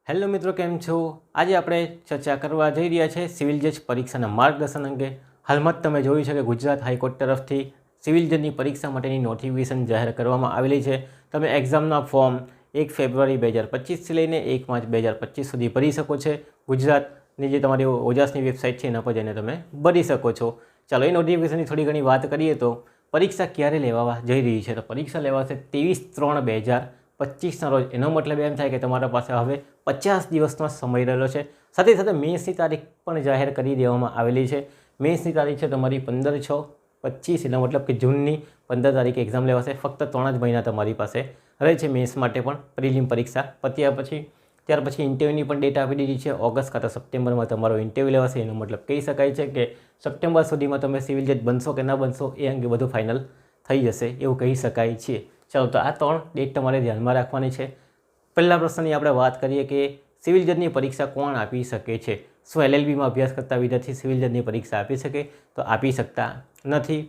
Hello મિત્રો, કેમ છો? આજે આપણે ચર્ચા કરવા જઈ રહ્યા છે સિવિલ જજ પરીક્ષાના માર્ગદર્શન અંગે. હાલમાં જ તમે જોયું છે કે ગુજરાત હાઈકોર્ટ તરફથી સિવિલ જજની પરીક્ષા માટેની નોટિફિકેશન જાહેર કરવામાં આવેલી છે. તમે એક્ઝામના ફોર્મ 1 ફેબ્રુઆરી 2025થી લઈને 1 માર્ચ 2025 સુધી ભરી શકો છો. ગુજરાતની જે તમારી ઓજાસની વેબસાઇટ છે એના પર જઈને તમે ભરી શકો છો. ચાલો, એ નોટિફિકેશનની થોડી ઘણી વાત કરીએ તો પરીક્ષા ક્યારે લેવા જઈ રહી છે? તો પરીક્ષા લેવાશે 23/3/2025ના રોજ. એનો મતલબ એમ થાય કે તમારા પાસે હવે 50 દિવસનો સમય રહેલો છે. સાથે સાથે મેન્સની તારીખ પણ જાહેર કરી દેવામાં આવેલી છે. મેન્સની તારીખ છે તમારી 15/6/25, એનો મતલબ કે જૂનની 15 તારીખે એક્ઝામ લેવાશે. ફક્ત 3 જ મહિના તમારી પાસે રહે છે મેન્સ માટે પણ. પ્રિલિમ પરીક્ષા પત્યા પછી ત્યાર પછી ઇન્ટરવ્યૂની પણ ડેટ આપી દીધી છે. ઓગસ્ટ કાં તો સપ્ટેમ્બરમાં તમારો ઇન્ટરવ્યૂ લેવાશે. એનો મતલબ કહી શકાય છે કે સપ્ટેમ્બર સુધીમાં તમે સિવિલ જજ બનશો કે ના બનશો એ અંગે બધું ફાઇનલ થઈ જશે એવું કહી શકાય છે. ચાલો, તો આ 3 ડેટ તમારે ધ્યાનમાં રાખવાની છે. પહેલા પ્રશ્નની આપણે વાત કરીએ કે સિવિલ જજની પરીક્ષા કોણ આપી શકે છે? શું LLBમાં અભ્યાસ કરતા વિદ્યાર્થી સિવિલ જજની પરીક્ષા આપી શકે? તો આપી શકતા નથી.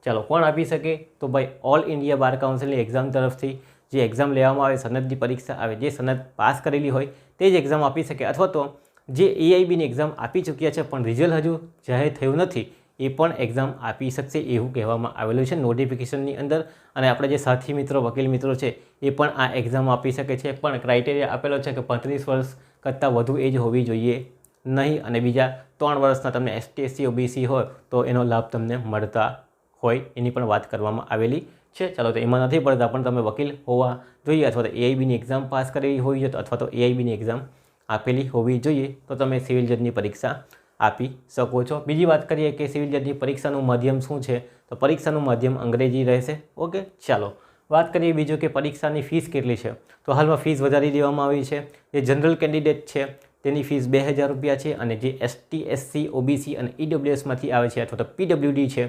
ચાલો, કોણ આપી શકે? તો ભાઈ ઓલ ઇન્ડિયા બાર કાઉન્સિલની એક્ઝામ તરફથી જે એક્ઝામ લેવામાં આવે, સનદની પરીક્ષા આવે, જે સનદ પાસ કરેલી હોય તે જ એક્ઝામ આપી શકે. અથવા તો જે EIBની એક્ઝામ આપી ચૂક્યા છે પણ રિઝલ્ટ હજુ જાહેર થયું નથી એ પણ એક્ઝામ આપી શકશે એવું કહેવામાં આવેલું છે નોટિફિકેશનની અંદર. અને આપણે જે સાથી મિત્રો, વકીલ મિત્રો છે એ પણ આ એક્ઝામ આપી શકે છે. પણ ક્રાઇટેરિયા આપેલો છે કે 35 વર્ષ કરતાં વધુ એજ હોવી જોઈએ નહીં. અને બીજા 3 વર્ષના તમને ST SC OBC હોય તો એનો લાભ તમને મળતા હોય એની પણ વાત કરવામાં આવેલી છે. ચાલો, તો એમાં નથી પડતા પણ તમે વકીલ હોવા જોઈએ અથવા તો EIBની એક્ઝામ પાસ કરેલી હોવી જોઈએ અથવા તો EIBની એક્ઝામ આપેલી હોવી જોઈએ તો તમે સિવિલ જજની પરીક્ષા આપી શકો છો. બીજી વાત કરીએ કે સિવિલ જજની પરીક્ષાનું માધ્યમ શું છે? તો પરીક્ષાનું માધ્યમ અંગ્રેજી રહેશે. ઓકે, ચાલો વાત કરીએ બીજું કે પરીક્ષાની ફીસ કેટલી છે? તો હાલમાં ફીસ વધારી દેવામાં આવી છે. જે જનરલ કેન્ડિડેટ છે તેની ફીસ 2000 રૂપિયા છે. અને જે ST SC OBC અને EWSમાંથી આવે છે અથવા તો PWD છે,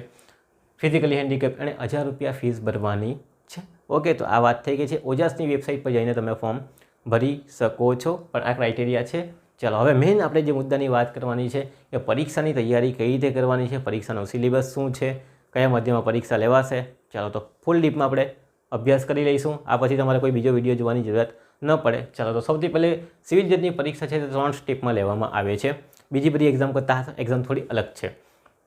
ફિઝિકલી હેન્ડીકેપ, અને 1000 રૂપિયા ફીસ ભરવાની છે. ઓકે, તો આ વાત થઈ ગઈ છે. ઓજાસની વેબસાઇટ પર જઈને તમે ફોર્મ ભરી શકો છો. પણ આ ક્રાઇટેરિયા છે. ચાલો, હવે મેઇન આપણે જે મુદ્દાની વાત કરવાની છે કે પરીક્ષાની તૈયારી કઈ રીતે કરવાની છે, પરીક્ષાનો સિલેબસ શું છે, કયા માધ્યમમાં પરીક્ષા લેવાશે. ચાલો, તો ફૂલ ડીપમાં આપણે અભ્યાસ કરી લઈશું. આ પછી તમારે કોઈ બીજો વિડીયો જોવાની જરૂરત ન પડે. ચાલો, તો સૌથી પહેલે સિવિલ જજની પરીક્ષા છે તે 3 સ્ટેપમાં લેવામાં આવે છે. બીજી બધી એક્ઝામ કરતાં એક્ઝામ થોડી અલગ છે.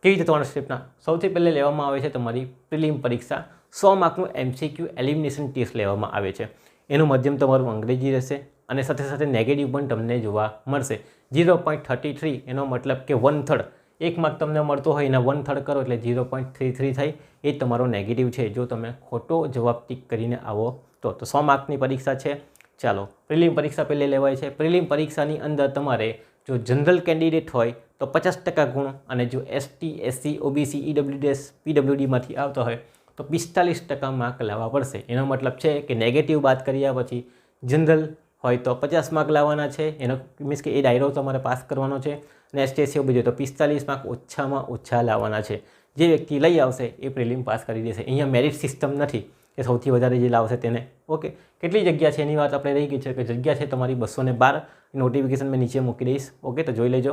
કેવી રીતે 3 સ્ટેપના? સૌથી પહેલે લેવામાં આવે છે તમારી પ્રિલિમ પરીક્ષા. 100 માર્કનું MCQ એલિમિનેશન ટેસ્ટ લેવામાં આવે છે. એનું માધ્યમ તમારું અંગ્રેજી રહેશે અને સાથે સાથે નેગેટિવ પણ તમને જોવા મળશે. 0.33, એનો મતલબ કે 1/3. 1 માર્ક તમને મળતો હોય એના 1/3 કરો એટલે 0.33 થાય. એ તમારો નેગેટિવ છે જો તમે ખોટો જવાબ ટીક કરીને આવો તો 100 માર્કની પરીક્ષા છે. ચાલો, પ્રિલિમ પરીક્ષા પહેલે લેવાય છે. પ્રિલિમ પરીક્ષાની અંદર તમારે જો જનરલ કેન્ડિડેટ હોય તો 50% ગુણ, અને જો ST SC OBC EWS PWDમાંથી આવતો હોય તો 45% માર્ક લાવવા પડશે. એનો મતલબ છે કે નેગેટિવ બાદ કર્યા પછી જનરલ હોય તો 50 માર્ક લાવવાના છે. એનો મીન્સ કે એ ડાયરો તમારે પાસ કરવાનો છે. અને ST SC OBC તો 45 માર્ક ઓછામાં ઓછા લાવવાના છે. જે વ્યક્તિ લઈ આવશે એ પ્રિલિમ પાસ કરી દેશે. અહીંયા મેરિટ સિસ્ટમ નથી કે સૌથી વધારે જે લાવશે તેને. ઓકે, કેટલી જગ્યા છે એની વાત આપણે રહી ગઈ છે કે જગ્યા છે તમારી 212. નોટિફિકેશન મેં નીચે મૂકી દઈશ. ઓકે, તો જોઈ લેજો.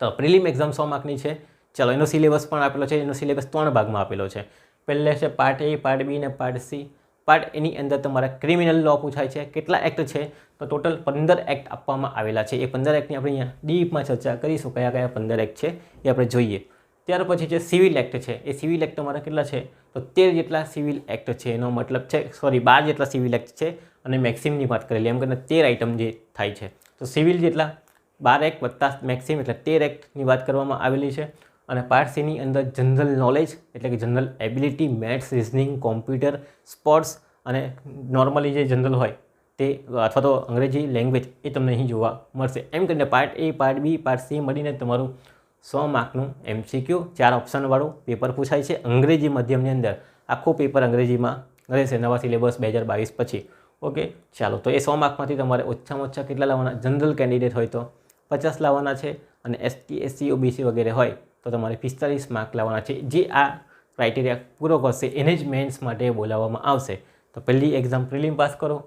તો પ્રિલિમ એક્ઝામ 100 માર્કની છે. ચાલો, એનો સિલેબસ પણ આપેલો છે. એનો સિલેબસ 3 ભાગમાં આપેલો છે. પહેલે છે પાર્ટ A, પાર્ટ B અને પાર્ટ C. પાર્ટ એની અંદર તમારા ક્રિમિનલ લો પૂછાય છે. કેટલા એક્ટ છે? તો ટોટલ 15 એક્ટ આપવામાં આવેલા છે. એ 15 એક્ટની આપણે અહીંયા ડીપમાં ચર્ચા કરીશું. કયા કયા 15 એક્ટ છે એ આપણે જોઈએ. ત્યાર પછી જે સિવિલ એક્ટ છે એ સિવિલ એક્ટ તમારા કેટલા છે? તો 13 જેટલા સિવિલ એક્ટ છે. એનો મતલબ છે 12 જેટલા સિવિલ એક્ટ છે અને મેક્સિમની વાત કરેલી. એમ કરીને 13 આઇટમ જે થાય છે. તો સિવિલ જેટલા 12 એક્ટ વત્તા મેક્સિમ એટલે 13 એક્ટની વાત કરવામાં આવેલી છે. અને પાર્ટ Cની અંદર જનરલ નોલેજ એટલે કે general ability, maths, reasoning, computer, sports અને નોર્મલી જે જનરલ હોય તે અથવા તો અંગ્રેજી લેંગ્વેજ એ તમને અહીં જોવા મળશે. એમ કરીને part A, part B, part C મળીને તમારું 100 માર્કનું MCQ 4 ઓપ્શનવાળું પેપર પૂછાય છે. અંગ્રેજી માધ્યમની અંદર આખું પેપર અંગ્રેજીમાં રહેશે નવા સિલેબસ 2022 પછી. ઓકે, ચાલો, તો એ 100 માર્કમાંથી તમારે ઓછામાં ઓછા કેટલા લાવવાના? જનરલ કેન્ડિડેટ હોય તો 50 લાવવાના છે. અને ST SC OBC વગેરે હોય તો તમારે 45 માર્ક લાવવાના છે. જે આ ક્રાઇટેરિયા પૂરો કરશે એને જ મેન્સ માટે બોલાવવામાં આવશે. તો પહેલી એક્ઝામ પ્રિલિમ પાસ કરો,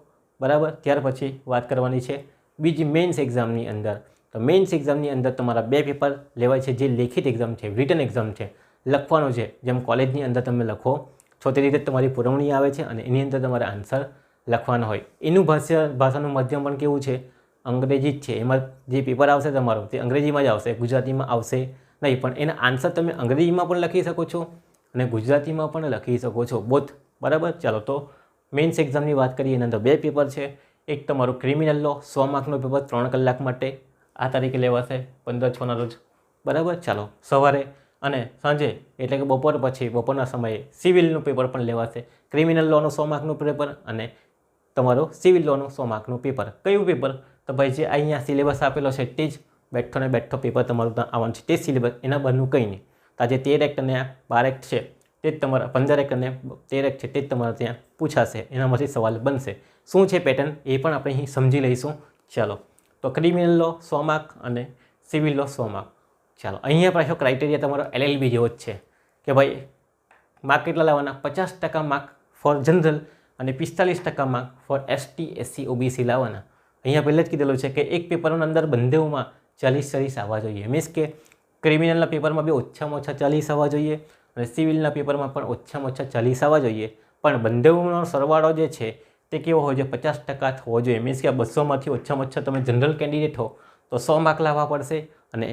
બરાબર. ત્યાર પછી વાત કરવાની છે બીજી મેન્સ એક્ઝામની અંદર. તો મેન્સ એક્ઝામની અંદર તમારા 2 પેપર લેવાય છે. જે લેખિત એક્ઝામ છે, રિટન એક્ઝામ છે, લખવાનું છે. જેમ કોલેજની અંદર તમે લખો છો તે રીતે તમારી પુરવણી આવે છે અને એની અંદર તમારે આન્સર લખવાનો હોય. એનું ભાષાનું માધ્યમ પણ કેવું છે? અંગ્રેજી જ છે. એમાં જે પેપર આવશે તમારું તે અંગ્રેજીમાં જ આવશે, ગુજરાતીમાં આવશે નહીં. પણ એના આન્સર તમે અંગ્રેજીમાં પણ લખી શકો છો અને ગુજરાતીમાં પણ લખી શકો છો, બોથ. બરાબર. ચાલો તો મેઇન્સ એક્ઝામની વાત કરીએ. એના અંદર 2 પેપર છે. એક તમારું ક્રિમિનલ લો 100 માર્કનો પેપર 3 કલાક માટે, આ તારીખે લેવાશે 15/6 રોજ. બરાબર. ચાલો સવારે અને સાંજે એટલે કે બપોર પછી બપોરના સમયે સિવિલનું પેપર પણ લેવાશે. ક્રિમિનલ લોનું 100 માર્કનું પેપર અને તમારું સિવિલ લોનું 100 માર્કનું પેપર. કયું પેપર? તો ભાઈ જે અહીંયા સિલેબસ આપેલો છે તે જ બેઠો ને બેઠો પેપર તમારું ત્યાં આવવાનું છે, તે જ સિલેબસ, એના બહારનું કંઈ નહીં. તો આજે 13 એક્ટ અને 12 એક્ટ છે તે જ તમારા 15 એક્ટ અને 13 એક્ટ છે તે જ તમારે ત્યાં પૂછાશે. એનામાંથી સવાલ બનશે. શું છે પેટર્ન એ પણ આપણે અહીં સમજી લઈશું. ચાલો તો ક્રિમિનલ લો 100 માર્ક અને સિવિલ લો 100 માર્ક. ચાલો અહીંયા પાછો ક્રાઇટેરિયા તમારો LLB જેવો જ છે કે ભાઈ માર્ક કેટલા લાવવાના? 50% માર્ક ફોર જનરલ અને 45% mark for ST SC OBC લાવવાના. અહીંયા પહેલાં જ કીધેલું છે કે એક પેપરના અંદર બંનેમાં 40 આવવા જોઈએ. મીન્સ કે ક્રિમિનલના પેપરમાં બી ઓછામાં ઓછા 40 આવવા જોઈએ અને સિવિલના પેપરમાં પણ ઓછામાં ઓછા 40 આવવા જોઈએ. પણ બંનેનો સરવાળો જે છે તે કેવો હોય છે? 50% થવો જોઈએ. મીન્સ કે આ 200માંથી ઓછામાં ઓછા તમે જનરલ કેન્ડિડેટ હો તો 100 માર્ક લાવવા પડશે અને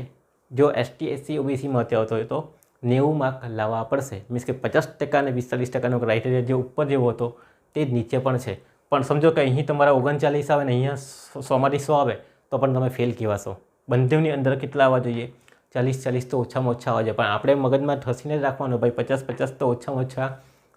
જો ST SC OBCમાં આવતો હોય તો 90 માર્ક લાવવા પડશે. મીન્સ કે 50% અને 45%નો ક્રાઇટેરિયા જે ઉપર જેવો હતો તે જ નીચે પણ છે. પણ સમજો કે અહીં તમારા 39 આવે ને અહીંયા 100માંથી 100 આવે તો પણ તમે ફેલ કહેવાશો. બંનેની અંદર કેટલા આવવા જોઈએ? 40 તો ઓછામાં ઓછા આવવા જોઈએ. પણ આપણે મગજમાં ઠસીને જ રાખવાનું ભાઈ 50 તો ઓછામાં ઓછા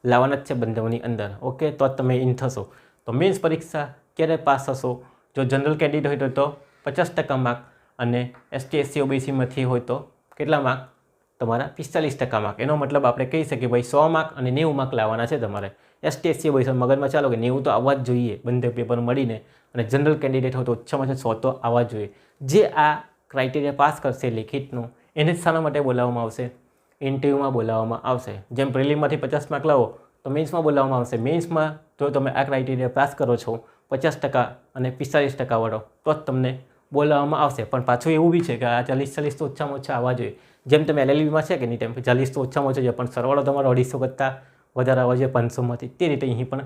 લાવવાના જ છે બંનેની અંદર. ઓકે, તો જ તમે ઇન થશો. તો મેન્સ પરીક્ષા ક્યારે પાસ થશો? જો જનરલ કેન્ડિડેટ હોય તો 50% માર્ક અને ST SC OBCમાંથી હોય તો કેટલા માર્ક? તમારા 45% માર્ક. એનો મતલબ આપણે કહી શકીએ ભાઈ 100 માર્ક અને 90 માર્ક લાવવાના છે તમારે. ST SC OBC મગજમાં ચાલો કે 90 તો આવવા જ જોઈએ બંને પેપર મળીને, અને જનરલ કેન્ડિડેટ હોય તો ઓછામાં ઓછા 100 તો આવવા જ જોઈએ. જે આ ક્રાઇટેરિયા પાસ કરશે લેખિતનું એને જ શાના માટે બોલાવવામાં આવશે? ઇન્ટરવ્યૂમાં બોલાવવામાં આવશે. જેમ પ્રિલિમમાંથી 50 માર્ક લાવો તો મેન્સમાં બોલાવવામાં આવશે. મેન્સમાં જો તમે આ ક્રાઇટેરિયા પાસ કરો છો 50% અને 45% વાળો તો જ તમને બોલાવવામાં આવશે. પણ પાછું એવું બી છે કે આ 40 તો ઓછામાં ઓછા આવવા જોઈએ. જેમ તમે LLBમાં છે કે નહીં તેમ 40 તો ઓછામાં ઓછા છે, પણ સરવાળો તમારો 250 કરતાં વધારે આવવા જોઈએ 500માંથી. તે રીતે અહીં પણ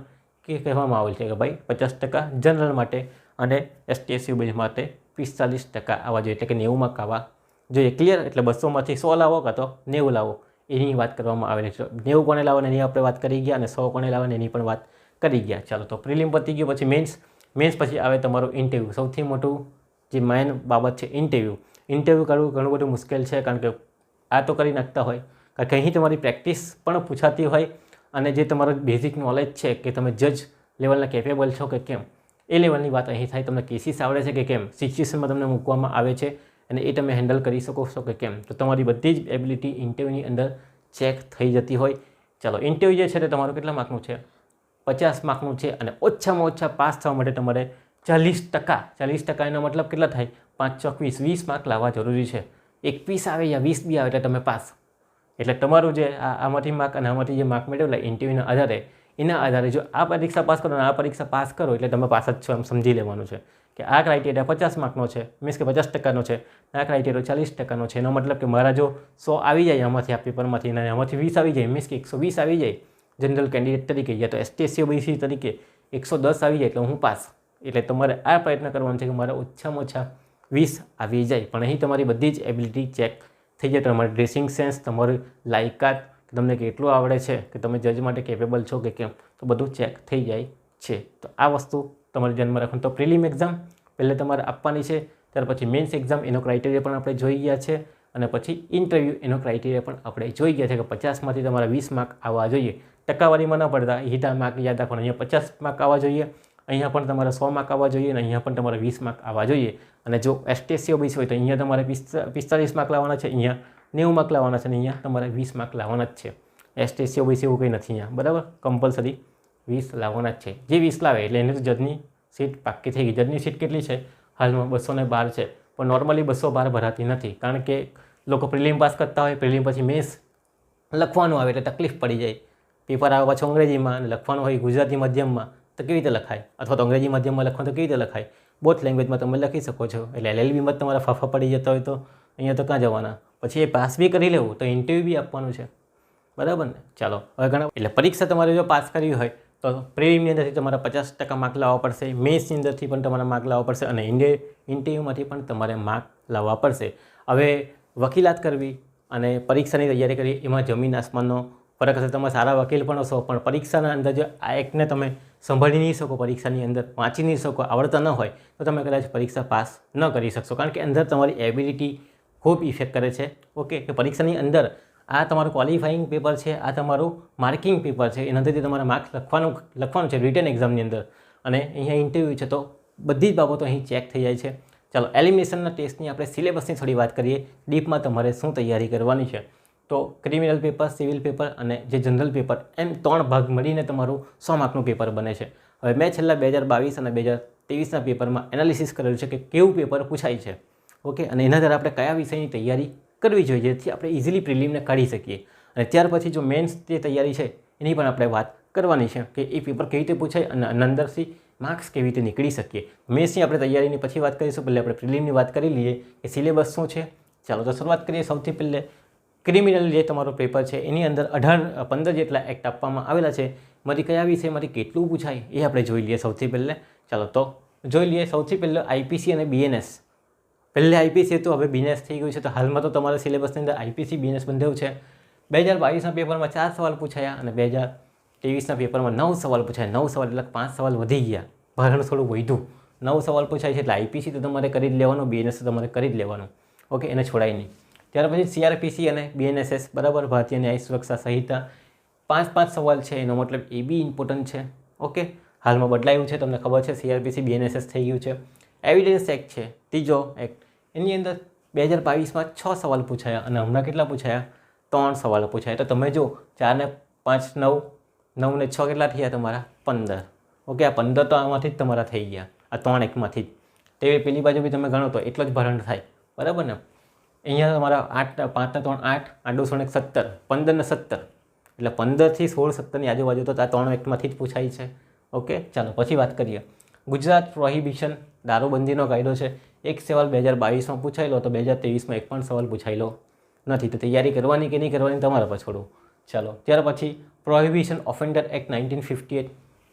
કહેવામાં આવેલ છે કે ભાઈ 50% જનરલ માટે અને ST SC OBC માટે 45% આવવા જોઈએ, એટલે કે 90 માર્ક આવવા જોઈએ. ક્લિયર? એટલે 200માંથી 100 લાવો કાં તો 90 લાવો એની વાત કરવામાં આવેલી છે. 90 કોને લાવવાની એની આપણે વાત કરી ગયા અને 100 કોને લાવવાની એની પણ વાત કરી ગયા. ચાલો તો પ્રિલિમ પતી ગયું, પછી મેન્સ પછી આવે તમારું ઇન્ટરવ્યૂ. સૌથી મોટું જે મેઇન બાબત છે ઇન્ટરવ્યૂ કરવું ઘણું બધું મુશ્કેલ છે. કારણ કે આ તો કરી નાખતા હોય, કારણ કે અહીં તમારી પ્રેક્ટિસ પણ પૂછાતી હોય અને જે તમારો બેઝિક નોલેજ છે કે તમે જજ લેવલના કેપેબલ છો કે કેમ, એ લેવલની વાત અહીં થાય. તમને કેસીસ આવડે છે કે કેમ, સિચ્યુએશનમાં તમને મૂકવામાં આવે છે અને એ તમે હેન્ડલ કરી શકો છો કે કેમ, તો તમારી બધી જ એબિલિટી ઇન્ટરવ્યૂની અંદર ચેક થઈ જતી હોય. ચાલો ઇન્ટરવ્યૂ જે છે તે તમારું કેટલા માર્કનું છે? 50 માર્કનું છે અને ઓછામાં ઓછા પાસ થવા માટે તમારે 40% એનો મતલબ કેટલા થાય? 5 ચોક 20 માર્ક લાવવા જરૂરી છે. 21 આવે યા 20 બી આવે એટલે તમે પાસ. એટલે તમારું જે આમાંથી માર્ક અને આમાંથી જે માર્ક મેળવેલા ઇન્ટરવ્યૂના આધારે, એના આધારે જો આ પરીક્ષા પાસ કરો અને આ પરીક્ષા પાસ કરો એટલે તમે પાસ જ છો એમ સમજી લેવાનું છે કે આ ક્રાઇટેરિયા 50 માર્કનો છે, મીન્સ કે 50%નો છે, આ ક્રાઇટેરિયા 40%નો છે. એનો મતલબ કે મારા જો 100 આવી જાય આમાંથી આ પેપરમાંથી અને આમાંથી 20 આવી જાય, મીન્સ કે 120 આવી જાય જનરલ કેન્ડિડેટ તરીકે, યા તો ST SC OBC તરીકે 110 આવી જાય એટલે હું પાસ. એટલે તમારે આ પ્રયત્ન કરવાનો છે કે મારે ઓછામાં ઓછા 20 આવી જાય. પણ અહીં તમારી બધી જ એબિલિટી ચેક થઈ જાય. તમારી ડ્રેસિંગ સેન્સ, તમારી લાયકાત, તમને કેટલું આવડે છે કે તમે જજ માટે કેપેબલ છો કે કેમ, તો બધું ચેક થઈ જાય છે. તો આ વસ્તુ તમારે ધ્યાનમાં રાખવાનું. તો પ્રિલિમ એક્ઝામ પહેલે તમારે આપવાની છે, ત્યાર પછી મેન્સ એક્ઝામ એનો ક્રાઇટેરિયા પણ આપણે જોઈ ગયા છે, અને પછી ઇન્ટરવ્યૂ એનો ક્રાઇટેરિયા પણ આપણે જોઈ ગયા છે કે 50માંથી તમારા 20 માર્ક આવવા જોઈએ. ટકાવારીમાં ન પડતા હિતા માર્ક યાદ રાખવાનું. અહીંયા 50 માર્ક આવવા જોઈએ, અહીંયા પણ તમારે 100 માર્ક આવવા જોઈએ અને અહીંયા પણ તમારે 20 માર્ક આવવા જોઈએ. અને જો ST SC OBC હોય તો અહીંયા તમારે 45 માર્ક લાવવાના છે, અહીંયા 90 માર્ક લાવવાના છે અને અહીંયા તમારે 20 માર્ક લાવવાના જ છે. ST SC OBC એવું કંઈ નથી અહીંયા, બરાબર? કમ્પલસરી 20 લાવવાના જ છે. જે 20 લાવે એટલે એને તો જજની સીટ પાક્કી થઈ ગઈ. જજની સીટ કેટલી છે હાલમાં? 212 છે. પણ નોર્મલી 212 ભરાતી નથી, કારણ કે લોકો પ્રિલિમ પાસ કરતા હોય, પ્રિલિમ પછી મેન્સ લખવાનું આવે એટલે તકલીફ પડી જાય. પેપર આવે પાછું અંગ્રેજીમાં અને લખવાનું હોય ગુજરાતી માધ્યમમાં, તો કેવી રીતે લખાય? અથવા તો અંગ્રેજી માધ્યમમાં લખવાનું તો કેવી રીતે લખાય? બોથ લેંગ્વેજમાં તમે લખી શકો છો. એટલે LLBમાં તમારા ફાફા પડી જતા હોય તો અહીંયા તો ક્યાં જવાના? પછી એ પાસ બી કરી લેવું તો ઇન્ટરવ્યૂ બી આપવાનું છે, બરાબર ને? ચાલો હવે ઘણા એટલે પરીક્ષા તમારે જો પાસ કરવી હોય તો પ્રિલિમની અંદરથી તમારા 50% માર્ક લાવવા પડશે, મેન્સની અંદરથી પણ તમારા માર્ક લાવવા પડશે અને ઇન્ટરવ્યૂમાંથી પણ તમારે માર્ક લાવવા પડશે. હવે વકીલાત કરવી અને પરીક્ષાની તૈયારી કરવી એમાં જમીન આસમાનનો ફરક હશે. તમે સારા વકીલ પણ હશો, પણ પરીક્ષાના અંદર જો આ એકને તમે સંભાળી નહીં શકો, પરીક્ષાની અંદર વાંચી નહીં શકો, આવડતા ન હોય તો તમે કદાચ પરીક્ષા પાસ ન કરી શકશો. કારણ કે અંદર તમારી એબિલિટી ખૂબ ઇફેક્ટ કરે છે. ઓકે, કે પરીક્ષાની અંદર આ તમારું ક્વોલિફાઈંગ પેપર છે, આ તમારું માર્કિંગ પેપર છે, એના અંદરથી તમારે માર્ક્સ લખવાનું છે રિટન એક્ઝામની અંદર. અને અહીંયા ઇન્ટરવ્યૂ છે તો બધી જ બાબતો અહીં ચેક થઈ જાય છે. ચાલો એલિમિનેશનના ટેસ્ટની આપણે સિલેબસની થોડી વાત કરીએ. ડીપમાં તમારે શું તૈયારી કરવાની છે. તો ક્રિમિનલ પેપર, સિવિલ પેપર અને જે જનરલ પેપર, એમ 3 ભાગ મળીને તમારું 100 માર્કનું પેપર બને છે. હવે મેં છેલ્લા 2022 અને 2023ના પેપરમાં એનાલિસિસ કરેલું છે કે કેવું પેપર પૂછાય છે. ઓકે, અને એના દ્વારા આપણે કયા વિષયની તૈયારી કરવી જોઈએ જેથી આપણે ઇઝીલી પ્રિલિમને કાઢી શકીએ. અને ત્યાર પછી જો મેન્સ જે તૈયારી છે એની પણ આપણે વાત કરવાની છે કે એ પેપર કેવી રીતે પૂછાય અને અંદરથી માર્ક્સ કેવી રીતે નીકળી શકીએ. મેન્સની આપણે તૈયારીની પછી વાત કરીશું. પહેલાં આપણે પ્રિલિમની વાત કરી લઈએ કે સિલેબસ શું છે. ચાલો તો શરૂઆત કરીએ. સૌથી પહેલે ક્રિમિનલ જે તમારું પેપર છે એની અંદર 15 જેટલા એક્ટ આપવામાં આવેલા છે. મારી કયા વિષયમાંથી કેટલું પૂછાય એ આપણે જોઈ લઈએ સૌથી પહેલે. ચાલો તો જોઈ લઈએ. સૌથી પહેલાં આઈપીસી અને બીએનએસ. પહેલે આઈપીસી હતું, હવે બીએનએસ થઈ ગયું છે. તો હાલમાં તો તમારા સિલેબસની અંદર આઈપીસી બીએનએસ બંધાયું છે. 2022ના પેપરમાં 4 સવાલ પૂછાયા અને 2023ના પેપરમાં 9 સવાલ પૂછાયા. 9 સવાલ એટલે 5 સવાલ વધી ગયા, ભારણ થોડું વધ્યું. 9 સવાલ પૂછાય છે એટલે આઈપીસી તો તમારે કરી જ લેવાનું, બીએનએસ તો તમારે કરી જ લેવાનું. ઓકે, એને છોડાય નહીં. ત્યાર પછી સીઆરપીસી અને બીએનએસએસ, બરાબર, ભારતીય ન્યાય સુરક્ષા સંહિતા, 5 સવાલ છે. એનો મતલબ એ બી ઇમ્પોર્ટન્ટ છે. ઓકે, હાલમાં બદલાયું છે, તમને ખબર છે, સીઆરપીસી બીએનએસએસ થઈ ગયું છે. એવિડન્સ એક્ટ છે, ત્રીજો એક્ટ, એની અંદર 2022માં 6 સવાલ પૂછાયા અને હમણાં કેટલા પૂછાયા? 3 સવાલો પૂછાયા. તો તમે જો 4 ને 5 9, 9 ને 6 કેટલા થયા તમારા? 15. ઓકે, આ 15 તો આમાંથી જ તમારા થઈ ગયા, આ 3 એક્ટમાંથી જ. તે પેલી બાજુ બી તમે ગણો તો એટલો જ ભરણ થાય, બરાબર ને. અહીંયા તમારા 8, 5 ને 3 8, 8 ને 17, 15 ને 17, એટલે 15થી 16, 17ની આજુબાજુ તો આ 3 એક્ટમાંથી જ પૂછાય છે. ઓકે, ચાલો પછી વાત કરીએ. ગુજરાત પ્રોહિબિશન દારૂબંધીનો કાયદો છે. એક સવાલ 2022માં પૂછાયેલો, તો 2023માં એક પણ સવાલ પૂછાયેલો નથી. તો તૈયારી કરવાની કે નહીં કરવાની તમારા પર છોડું. ચાલો ત્યાર પછી પ્રોહિબિશન ઓફેન્ડર એક્ટ 1958,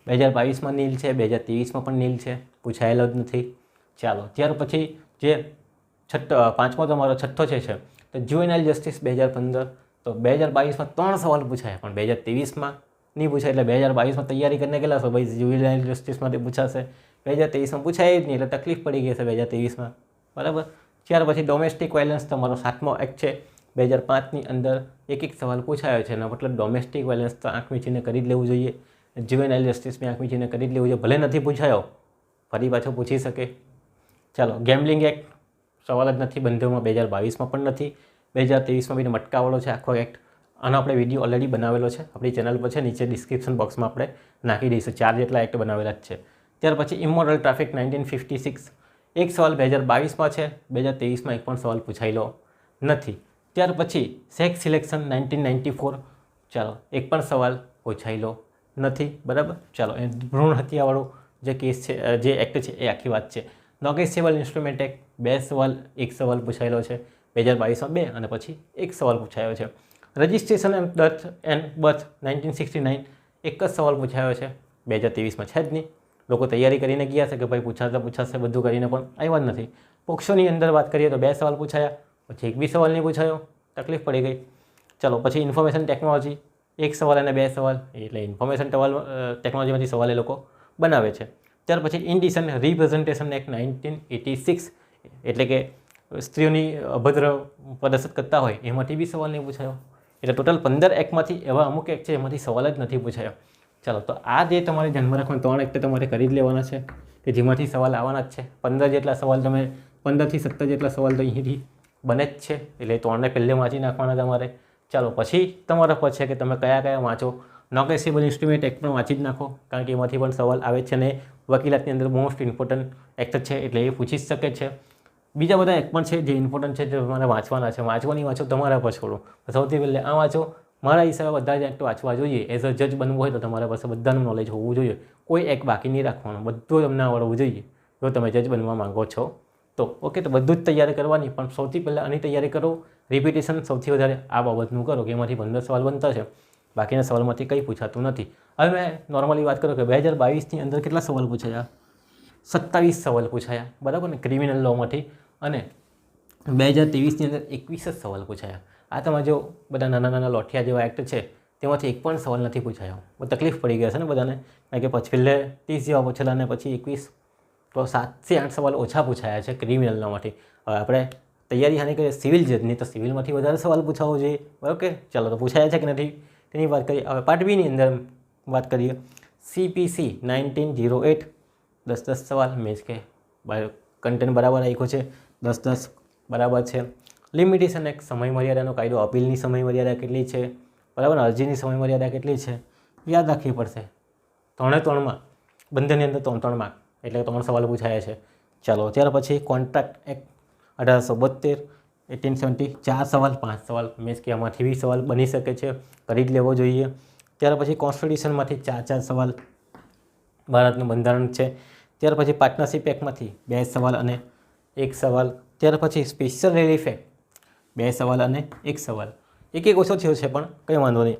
2022માં નીલ છે, 2023માં પણ નીલ છે, પૂછાયેલો જ નથી. ચાલો ત્યાર પછી જે પાંચમો તમારો છઠ્ઠો છે તો જ્યુવેનાઇલ જસ્ટિસ 2015, તો 2022માં 3 સવાલ પૂછાયા પણ 2023માં નહીં પૂછાય. એટલે 2022માં તૈયારી કરીને ગયેલા છો ભાઈ, જ્યુવેનાઇલ જસ્ટિસમાંથી પૂછાશે. 2023માં પૂછાય જ નહીં એટલે તકલીફ પડી ગઈ છે 2023માં, બરાબર. ત્યાર પછી ડોમેસ્ટિક વાયલન્સ તમારો 7મો એક્ટ છે. 2005ની અંદર એક સવાલ પૂછાયો છે. એનો મતલબ ડોમેસ્ટિક વાયલન્સ તો આંખ મીચીને કરી જ લેવું જોઈએ. જ્યુવેનાઇલ જસ્ટિસ બી આંખ મીચીને કરી જ લેવું જોઈએ. ભલે નથી પૂછાયો, ફરી પાછો પૂછી શકે. ચાલો ગેમ્બલિંગ એક્ટ સવાલ જ નથી બંધાયોમાં, 2022માં પણ નથી. 2023માં બી મટકાવાળો છે આખો એક્ટ. આનો આપણે વિડીયો ઓલરેડી બનાવેલો છે, આપણી ચેનલ પર છે, નીચે ડિસ્ક્રિપ્શન બોક્સમાં આપણે નાખી દઈશું. 4 જેટલા એક્ટ બનાવેલા જ છે. ત્યાર પછી ઇમોરલ ટ્રાફિક 1956, એક સવાલ 2022માં છે, 2023માં એક પણ સવાલ પૂછાયેલો નથી. ત્યાર પછી સેક્સ સિલેક્શન 1994, ચાલો એક પણ સવાલ પૂછાયેલો નથી, બરાબર. ચાલો એ ભ્રૂણ હત્યાવાળો જે કેસ છે, જે એક્ટ છે એ આખી વાત છે. નોગેશિયેબલ ઇન્સ્ટ્રુમેન્ટ એક્ટ 2 સવાલ, એક સવાલ પૂછાયેલો છે. 2022માં 2 અને પછી એક સવાલ પૂછાયો છે. રજિસ્ટ્રેશન એન્ડ બર્થ 1969, એક જ સવાલ પૂછાયો છે. 2023માં છે જ નહીં. લોકો તૈયારી કરીને ગયા છે કે ભાઈ પૂછાશે બધું કરીને, પણ આવ્યા જ નથી. પોક્સોની અંદર વાત કરીએ તો 2 સવાલ પૂછાયા, પછી એક બી સવાલ નહીં પૂછાયો, તકલીફ પડી ગઈ. ચાલો પછી ઇન્ફોર્મેશન ટેકનોલોજી, 1 સવાલ અને 2 સવાલ, એટલે ઇન્ફોર્મેશન ટેકનોલોજીમાંથી સવાલ એ લોકો બનાવે છે. ત્યાર પછી ઇન્ડિસન્ટ રિપ્રેઝન્ટેશન એક્ટ 1986, એટલે કે સ્ત્રીઓની અભદ્ર પ્રદર્શિત કરતા હોય એમાંથી બી સવાલ નહીં પૂછાયો. એટલે ટોટલ 15 એક્ટમાંથી એવા અમુક એક્ટ છે એમાંથી સવાલ જ નથી પૂછાયો. ચાલો તો આ જે તમારે ધ્યાનમાં રાખવાનું 3 એક્ટ તમારે કરી જ લેવાના છે કે જેમાંથી સવાલ આવવાના જ છે. 15 જેટલા સવાલ તમે 15થી 17 જેટલા સવાલ તો અહીંથી બને જ છે, એટલે 3ને પહેલે વાંચી નાખવાના તમારે. ચાલો પછી તમારા પર છે કે તમે કયા વાંચો. નોગેશિયેબલ ઇન્સ્ટ્રુમેન્ટ એક્ટ પણ વાંચી જ નાખો, કારણ કે એમાંથી પણ સવાલ આવે છે અને વકીલાતની અંદર મોસ્ટ ઇમ્પોર્ટન્ટ એક્ટ છે, એટલે એ પૂછી જ શકે છે. બીજા બધા એક્ટ પણ છે જે ઇમ્પોર્ટન્ટ છે, જે તમારે વાંચવાના છે. વાંચવાની વાંચો તમારા પર છોડો. સૌથી પહેલાં આ વાંચો. મારા હિસાબે બધા જ એક્ટ વાંચવા જોઈએ. એઝ અ જજ બનવું હોય તો તમારા પાસે બધાનું નોલેજ હોવું જોઈએ. કોઈ એક બાકી નહીં રાખવાનું, બધું તમને આવડવું જોઈએ જો તમે જજ બનવા માંગો છો તો. ઓકે, તો બધું જ તૈયારી કરવાની, પણ સૌથી પહેલાં આની તૈયારી કરો. રિપીટેશન સૌથી વધારે આ બાબતનું કરો કે એમાંથી 15 સવાલ બનતા છે, બાકીના સવાલમાંથી કંઈ પૂછાતું નથી. હવે મેં નોર્મલી વાત કરું કે 2022ની અંદર કેટલા સવાલ પૂછાયા? 27 સવાલ પૂછાયા, બરાબર ને, ક્રિમિનલ લોમાંથી. અને 2023ની અંદર 21 જ સવાલ પૂછાયા. આ તમારા જો બધા નાના નાના લોઠિયા જેવા એક્ટ છે તેમાંથી એક પણ સવાલ નથી પૂછાયો. બહુ તકલીફ પડી ગયા છે ને બધાને, કારણ કે પછી પહેલે 30 જેવા પૂછેલા અને પછી 21, તો 7 થી 8 સવાલ ઓછા પૂછાયા છે ક્રિમિનલમાંથી. હવે આપણે તૈયારી હાની કરીએ સિવિલ જજની, તો સિવિલમાંથી વધારે સવાલ પૂછાવો જોઈએ. ઓકે, ચાલો તો પૂછાયા છે કે નથી તેની વાત કરીએ. હવે પાર્ટ બીની અંદર વાત કરીએ. CPC 1908, 10 સવાલ, મીન્સ કે કન્ટેન્ટ બરાબર રાખ્યો છે, 10 બરાબર છે. લિમિટેશન એક સમય મર્યાદાનો કાયદો, અપીલની સમય મર્યાદા કેટલી છે, બરાબર, અરજીની સમય મર્યાદા કેટલી છે, યાદ રાખવી પડશે. 3 બંધાની અંદર 3 માર્ક, એટલે 3 સવાલ પૂછાયા છે. ચાલો, ત્યાર પછી કોન્ટ્રાક્ટ એક્ટ 1872, 1870, 4 સવાલ, 5 સવાલ, મીન્સ કે આમાંથી બી સવાલ બની શકે છે, કરી જ લેવો જોઈએ. ત્યાર પછી કોન્સ્ટિટ્યુશનમાંથી 4 સવાલ, ભારતનું બંધારણ છે. ત્યાર પછી પાર્ટનરશિપ એક્ટમાંથી 2 સવાલ અને 1 સવાલ. ત્યાર પછી સ્પેશિયલ રિલીફ એક્ટ 2 સવાલ અને 1 સવાલ. એક ઓછો થયો છે પણ કંઈ વાંધો નહીં.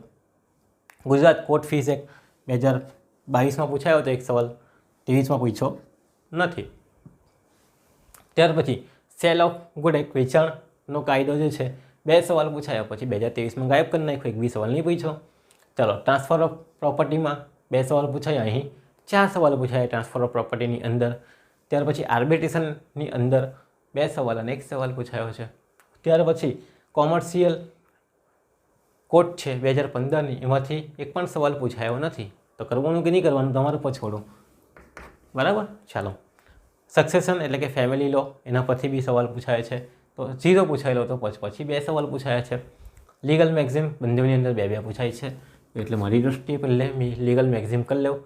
ગુજરાત કોર્ટ ફીસ એક્ટ 2022માં પૂછાયો હતો 1 સવાલ, 23માં પૂછ્યો નથી. ત્યાર પછી સેલ ઓફ ગુડ એક્ટ, વેચાણનો કાયદો જે છે 2 સવાલ પૂછાયા, પછી 2023માં ગાયબ કરી નાખ્યો, 1 બી સવાલ નહીં પૂછ્યો. ચાલો, ટ્રાન્સફર ઓફ પ્રોપર્ટીમાં 2 સવાલ પૂછાયા, અહીં 4 સવાલ પૂછાયા ટ્રાન્સફર ઓફ પ્રોપર્ટીની અંદર. ત્યાર પછી આર્બિટ્રેશનની અંદર 2 સવાલ અને 1 સવાલ પૂછાયો છે. ત્યાર પછી કોમર્શિયલ કોર્ટ છે 2015ની, એમાંથી એક પણ સવાલ પૂછાયો નથી. તો કરવાનું કે નહીં કરવાનું તમારું પર છોડો, બરાબર. ચાલો, સક્સેશન એટલે કે ફેમિલી લો, એના પરથી બી સવાલ પૂછાય છે, તો 0 પૂછાયેલો તો પછી 2 સવાલ પૂછાયા છે. લીગલ મેક્ઝિમ બંનેની અંદર 2 પૂછાય છે, એટલે મારી દૃષ્ટિએ પહેલે મેં લીગલ મેક્ઝિમ કરી લઉં,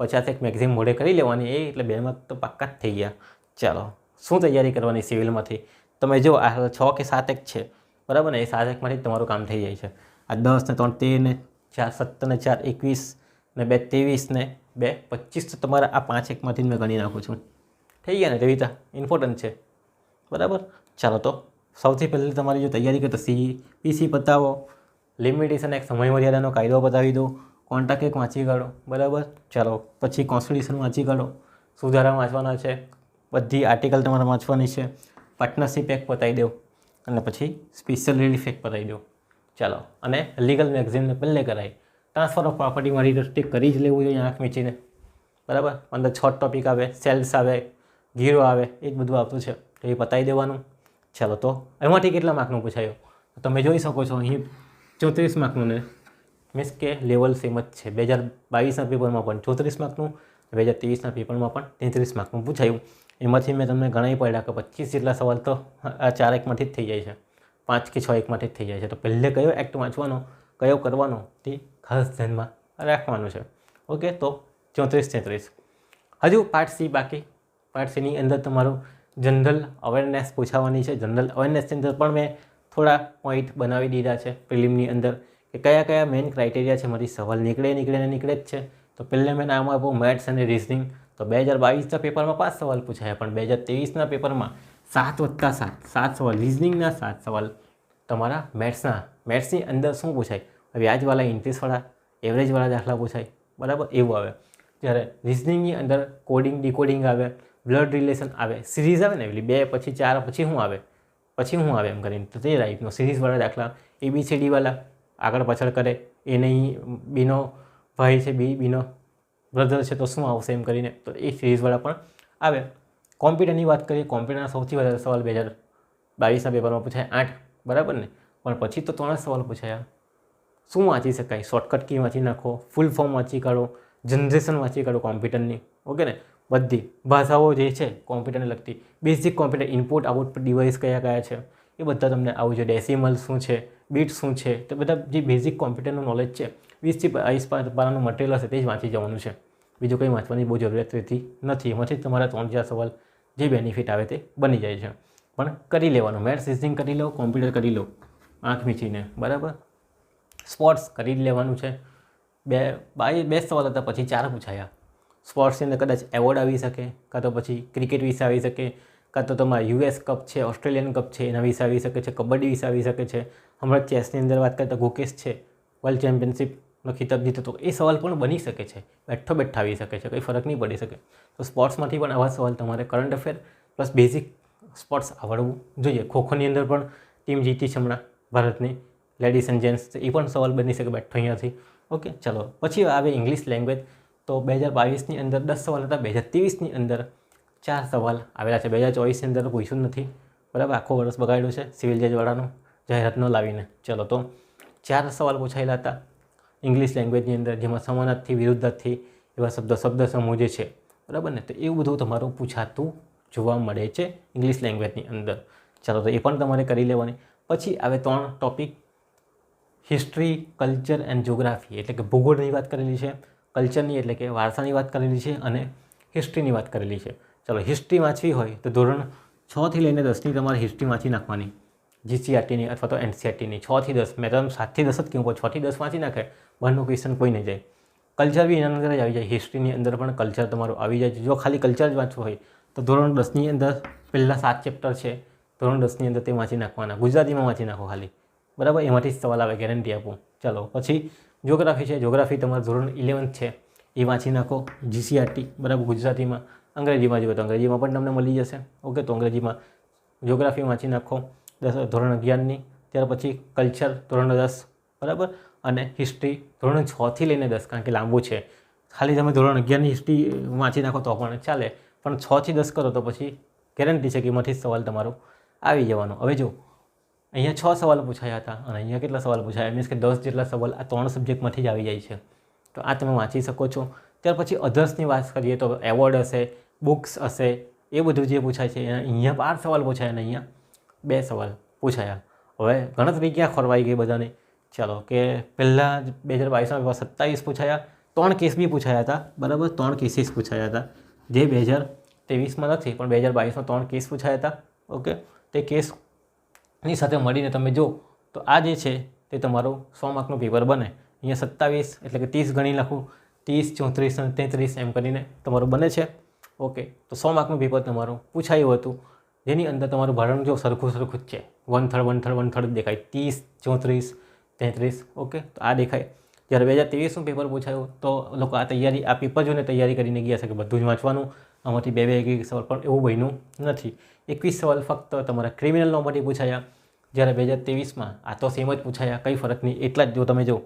50 મેક્ઝિમ મોડે કરી લેવાની, એ એટલે 2 માર્ક તો પાક્કા જ થઈ ગયા. ચાલો, શું તૈયારી કરવાની સિવિલમાંથી? તમે જો આ 6 કે 7 એક છે, બરાબર ને, એ 7 એકમાંથી જ તમારું કામ થઈ જાય છે. આ 10 ને 3 13 ને 4 17 ને 4 21 ને 2 23 ને 2 25, તો તમારા આ 5 એકમાંથી જ મેં ગણી નાખું છું. થઈ ગયા ને, તેવી ઇમ્પોર્ટન્ટ છે, બરાબર. ચાલો, તો સૌથી પહેલાં તમારી જો તૈયારી કરતા CPC પતાવો, લિમિટેશન એક સમય મર્યાદાનો કાયદો બતાવી દો, કોન્ટ્રાક્ટ એક વાંચી કાઢો, બરાબર. ચાલો, પછી કોન્સ્ટિટ્યુશન વાંચી કાઢો, સુધારા વાંચવાના છે, બધી આર્ટિકલ તમારે વાંચવાની છે, પાર્ટનરશિપ એક્ટ બતાવી દો, અને પછી સ્પેશિયલ રિલીફ એક્ટ બતાવી દો. ચાલો, અને લીગલ મેક્ઝિમને પહેલે કરાય. ટ્રાન્સફર ઓફ પ્રોપર્ટી મારી દૃષ્ટિએ કરી જ લેવું જોઈએ આંખ મીચીને, બરાબર. અંદર 6 ટોપિક આવે, સેલ્સ આવે, ગીરો આવે, એ જ બધું આવતું છે, તો એ બતાવી દેવાનું. ચાલો, તો એમાંથી કેટલા માર્કનું પૂછાયો તમે જોઈ શકો છો, અહીં 34 માર્કનું ને, મીન્સ કે લેવલ સેમ જ છે. 2022ના પેપરમાં પણ 34 માર્કનું, 2023ના પેપરમાં પણ 33 માર્કનું પૂછાયું. એમાંથી મેં તમને ગણાવી પડ્યા કે 25 જેટલા સવાલ તો આ 4 એકમાંથી જ થઈ જાય છે, 5 કે 6 એકમાંથી જ થઈ જાય છે. તો પહેલે કયો એક્ટ વાંચવાનો, કયો કરવાનો, તે ખાસ ધ્યાનમાં રાખવાનું છે. ઓકે, તો 34 33. હજુ પાર્ટ C બાકી. પાર્ટ Cની અંદર તમારું જનરલ અવેરનેસ પૂછાવાની છે. જનરલ અવેરનેસની અંદર પણ મેં થોડા પોઈન્ટ બનાવી દીધા છે પ્રિલિમની અંદર, કે કયા કયા મેઇન ક્રાઇટેરિયા છે, મારી સવાલ નીકળે જ છે. તો પહેલે મેં નામ આપ્યું મેથ્સ અને રિઝનિંગ. તો 2022ના પેપરમાં 5 સવાલ પૂછાયા, પણ 2023ના પેપરમાં 7 + 7 સવાલ, રિઝનિંગના 7 સવાલ તમારા મેથ્સની અંદર શું પૂછાય, વ્યાજવાળા, ઇન્ટરેસ્ટવાળા, એવરેજવાળા દાખલા પૂછાય, બરાબર, એવું આવે. જ્યારે રિઝનિંગની અંદર કોડિંગ, ડિકોડિંગ આવે, બ્લડ રિલેશન આવે, સિરીઝ આવે ને, એટલે 2 પછી 4 પછી શું આવે એમ કરીને, તો તે ટાઈપનો સિરીઝવાળા દાખલા, ABCD વાળા આગળ પાછળ કરે, એ નહીં બીનો ભાઈ છે, બીનો બ્રધર છે, તો શું આવશે એમ કરીને, તો એ સિરીઝવાળા પણ આવે. કોમ્પ્યુટરની વાત કરીએ, કોમ્પ્યુટરના સૌથી વધારે સવાલ 2022ના પેપરમાં પૂછાય 8, બરાબર ને, પણ પછી તો 3 સવાલ પૂછાયા. શું વાંચી શકાય? શોર્ટકટ કી વાંચી નાખો, ફૂલ ફોર્મ વાંચી કાઢો, જનરેશન વાંચી કાઢો કોમ્પ્યુટરની, ઓકે ને, બધી ભાષાઓ જે છે કોમ્પ્યુટરને લગતી, basic computer input output device કયા છે એ બધા તમને આવું છે. ડેસિમલ શું છે, બીટ શું છે, તો બધા જે બેઝિક કોમ્પ્યુટરનું નોલેજ છે 20 થી 22 પાનાનું મટીરિયલ હશે તે જ વાંચી જવાનું છે. બીજું કંઈ વાંચવાની બહુ જરૂરિયાત રહેતી નથી. એમાંથી જ તમારા 3-4 સવાલ જે બેનિફિટ આવે તે બની જાય છે. પણ કરી લેવાનું, મેથ્સ રિઝનિંગ કરી લો, કોમ્પ્યુટર કરી લો આંખ મીચીને, બરાબર. સ્પોર્ટ્સ કરી જ લેવાનું છે. 2 સવાલ હતા, પછી 4 પૂછાયા. સ્પોર્ટ્સની અંદર કદાચ એવોર્ડ આવી શકે, કાં તો પછી ક્રિકેટ વિશે આવી શકે, કાં તો તમારા US કપ છે, ઓસ્ટ્રેલિયન કપ છે એના વિશે આવી શકે છે, કબડ્ડી વિશે આવી શકે છે. હમણાં ચેસની અંદર વાત કરતા ગુકેશ છે, વર્લ્ડ ચેમ્પિયનશિપ નો ખિતાબ જીતો તો એ સવાલ પણ બની શકે છે, બેઠો બેઠા આવી શકે છે, કંઈ ફરક નહીં પડી શકે. તો સ્પોર્ટ્સમાંથી પણ આવા સવાલ તમારે current affair plus basic sports આવડવું જોઈએ. ખોખોની અંદર પણ ટીમ જીતી છે હમણાં ભારતની, લેડીઝ એન્ડ જેન્ટ્સ, એ પણ સવાલ બની શકે બેઠો અહીંયાથી. ઓકે, ચલો પછી આવે ઇંગ્લિશ લેંગ્વેજ. તો 2022ની અંદર 10 સવાલ હતા, 2023ની અંદર 4 સવાલ આવેલા છે. 2024ની અંદર પૂછ્યું નથી, બરાબર, આખો વર્ષ બગાડ્યું છે સિવિલ જજવાળાનું જાહેરાત ન લાવીને. ચલો, તો 4 સવાલ પૂછાયેલા હતા ઇંગ્લિશ લેંગ્વેજની અંદર, જેમાં સમાનાર્થી, વિરુદ્ધાર્થી એવા શબ્દ સમૂહ જે છે, બરાબર ને, તો એવું બધું તમારું પૂછાતું જોવા મળે છે ઇંગ્લિશ લેંગ્વેજની અંદર. ચાલો, તો એ પણ તમારે કરી લેવાની. પછી આવે 3 topic, history, culture and geography, એટલે કે ભૂગોળની વાત કરેલી છે, કલ્ચરની એટલે કે વારસાની વાત કરેલી છે, અને હિસ્ટ્રીની વાત કરેલી છે. ચાલો, હિસ્ટ્રી વાંચવી હોય તો ધોરણ 6થી લઈને 10ની તમારે હિસ્ટ્રી વાંચી નાખવાની, જીસીઆરટીની અથવા તો એનસીઆરટીની. 6થી 10, મેં તો 7થી 10 જ કહું, પણ 6થી 10 વાંચી નાખે, બહારનું ક્વેશ્ચન કોઈ નહીં જાય. કલ્ચર બી એના અંદર જ આવી જાય, હિસ્ટ્રીની અંદર પણ કલ્ચર તમારું આવી જાય. જો ખાલી કલ્ચર જ વાંચવું હોય તો ધોરણ 10ની અંદર પહેલાં 7 ચેપ્ટર છે, ધોરણ 10ની અંદર તે વાંચી નાખવાના, ગુજરાતીમાં વાંચી નાખો ખાલી, બરાબર, એમાંથી જ સવાલ આવે, ગેરંટી આપું. ચાલો, પછી જિયોગ્રાફી છે, જિયોગ્રાફી તમારું ધોરણ 11 છે એ વાંચી નાખો, જીસીઆરટી, બરાબર, ગુજરાતીમાં. અંગ્રેજીમાં જોઈએ તો અંગ્રેજીમાં પણ તમને મળી જશે. ઓકે, તો અંગ્રેજીમાં જિયોગ્રાફી વાંચી નાખો ધોરણ 11ની. ત્યાર પછી કલ્ચર ધોરણ 10, બરાબર, અને હિસ્ટ્રી ધોરણ 6થી લઈને 10, કારણ કે લાંબુ છે. ખાલી તમે ધોરણ 11ની હિસ્ટ્રી વાંચી નાખો તો પણ ચાલે, પણ 6થી 10 કરો તો પછી ગેરંટી છે કે એમાંથી જ સવાલ તમારો આવી જવાનો. હવે જો અહીંયા 6 સવાલ પૂછાયા હતા અને અહીંયા કેટલા સવાલ પૂછાયા, મીન્સ કે 10 જેટલા સવાલ આ 3 સબ્જેક્ટમાંથી જ આવી જાય છે. તો આ તમે વાંચી શકો છો. ત્યાર પછી અધર્સની વાત કરીએ તો એવોર્ડ હશે, બુક્સ હશે, એ બધું જે પૂછાય છે. અહીંયા 12 સવાલ પૂછાયા અને અહીંયા 2 સવાલ પૂછાયા. હવે ગણતરી ક્યાં ખોરવાઈ ગઈ બધાને? ચાલો, કે પહેલાં 2022માં 27 પૂછાયા, 3 કેસ બી પૂછાયા હતા, બરાબર, 3 કેસીસ પૂછાયા હતા, જે 2023માં નથી, પણ 2022માં 3 કેસ પૂછાયા હતા. ઓકે, તે કેસની સાથે મળીને તમે જો તો આ જે છે તે તમારું 100 માર્કનું પેપર બને. અહીંયા 27 એટલે કે 30 ગણી લખું, 30, 34 અને 33 એમ કરીને તમારું બને છે. ઓકે, તો 100 માર્કનું પેપર તમારું પૂછાયું હતું, જેની અંદર તમારું ભારણ જો સરખું જ છે, 1/3 જ દેખાય, 30, 34, 33. ઓકે, તો આ દેખાય. જ્યારે 2023નું પેપર પૂછાયું તો લોકો આ પેપર જોઈને તૈયારી કરીને ગયા છે કે બધું જ વાંચવાનું, આમાંથી 2 સવાલ, પણ એવું બન્યું નથી. 21 સવાલ ફક્ત તમારા ક્રિમિનલ લોમાંથી પૂછાયા, જ્યારે 2023માં આ તો સેમ જ પૂછાયા, કંઈ ફરક નહીં. એટલા જ જો તમે જો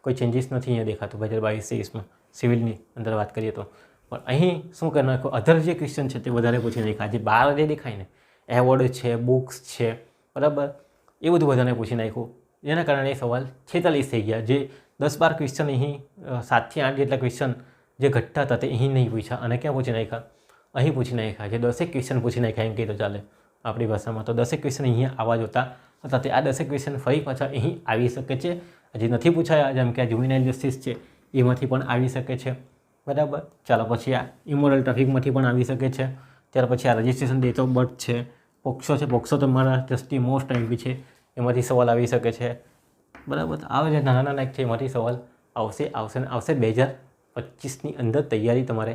કોઈ ચેન્જીસ નથી અહીંયા દેખાતું 2022-23માં સિવિલની અંદર વાત કરીએ તો. પણ અહીં શું કરી નાખો, અધર જે ક્વેશ્ચન છે તે વધારે પૂછી નાખ્યા. જે 12 જે દેખાય ને, એવોર્ડ છે, બુક્સ છે, બરાબર, એ બધું બધાને પૂછી નાખ્યું. જેના કારણે એ સવાલ 46 થઈ ગયા. જે 10-12 ક્વેશ્ચન અહીં 7થી 8 જેટલા ક્વેશ્ચન જે ઘટતા હતા તે અહીં નહીં પૂછ્યા, અને ક્યાં પૂછી નાખ્યા? અહીં પૂછી નાખ્યા. જે 10 ક્વેશ્ચન પૂછી નાખ્યા એમ કહી તો ચાલે આપણી ભાષામાં. તો 10 ક્વેશ્ચન અહીંયા આવવા જોતા હતા. તે આ 10 ક્વેશ્ચન ફરી પાછા અહીં આવી શકે છે. જે નથી પૂછાયા, જેમ કે આ જ્યુવેનાઇલ જસ્ટિસ છે એમાંથી પણ આવી શકે છે, બરાબર. ચાલો, પછી આ ઇમોરલ ટ્રાફિકમાંથી પણ આવી શકે છે. ત્યાર પછી આ રજિસ્ટ્રેશન ડેટ ઓફ બર્થ છે, પોક્સો છે, પોક્સો તમારા દ્રષ્ટિએ મોસ્ટ આઈમ્પી છે, એમાંથી સવાલ આવી શકે છે, બરાબર. આવે જે નાના નાના છે એમાંથી સવાલ આવશે. 2025ની અંદર તૈયારી તમારે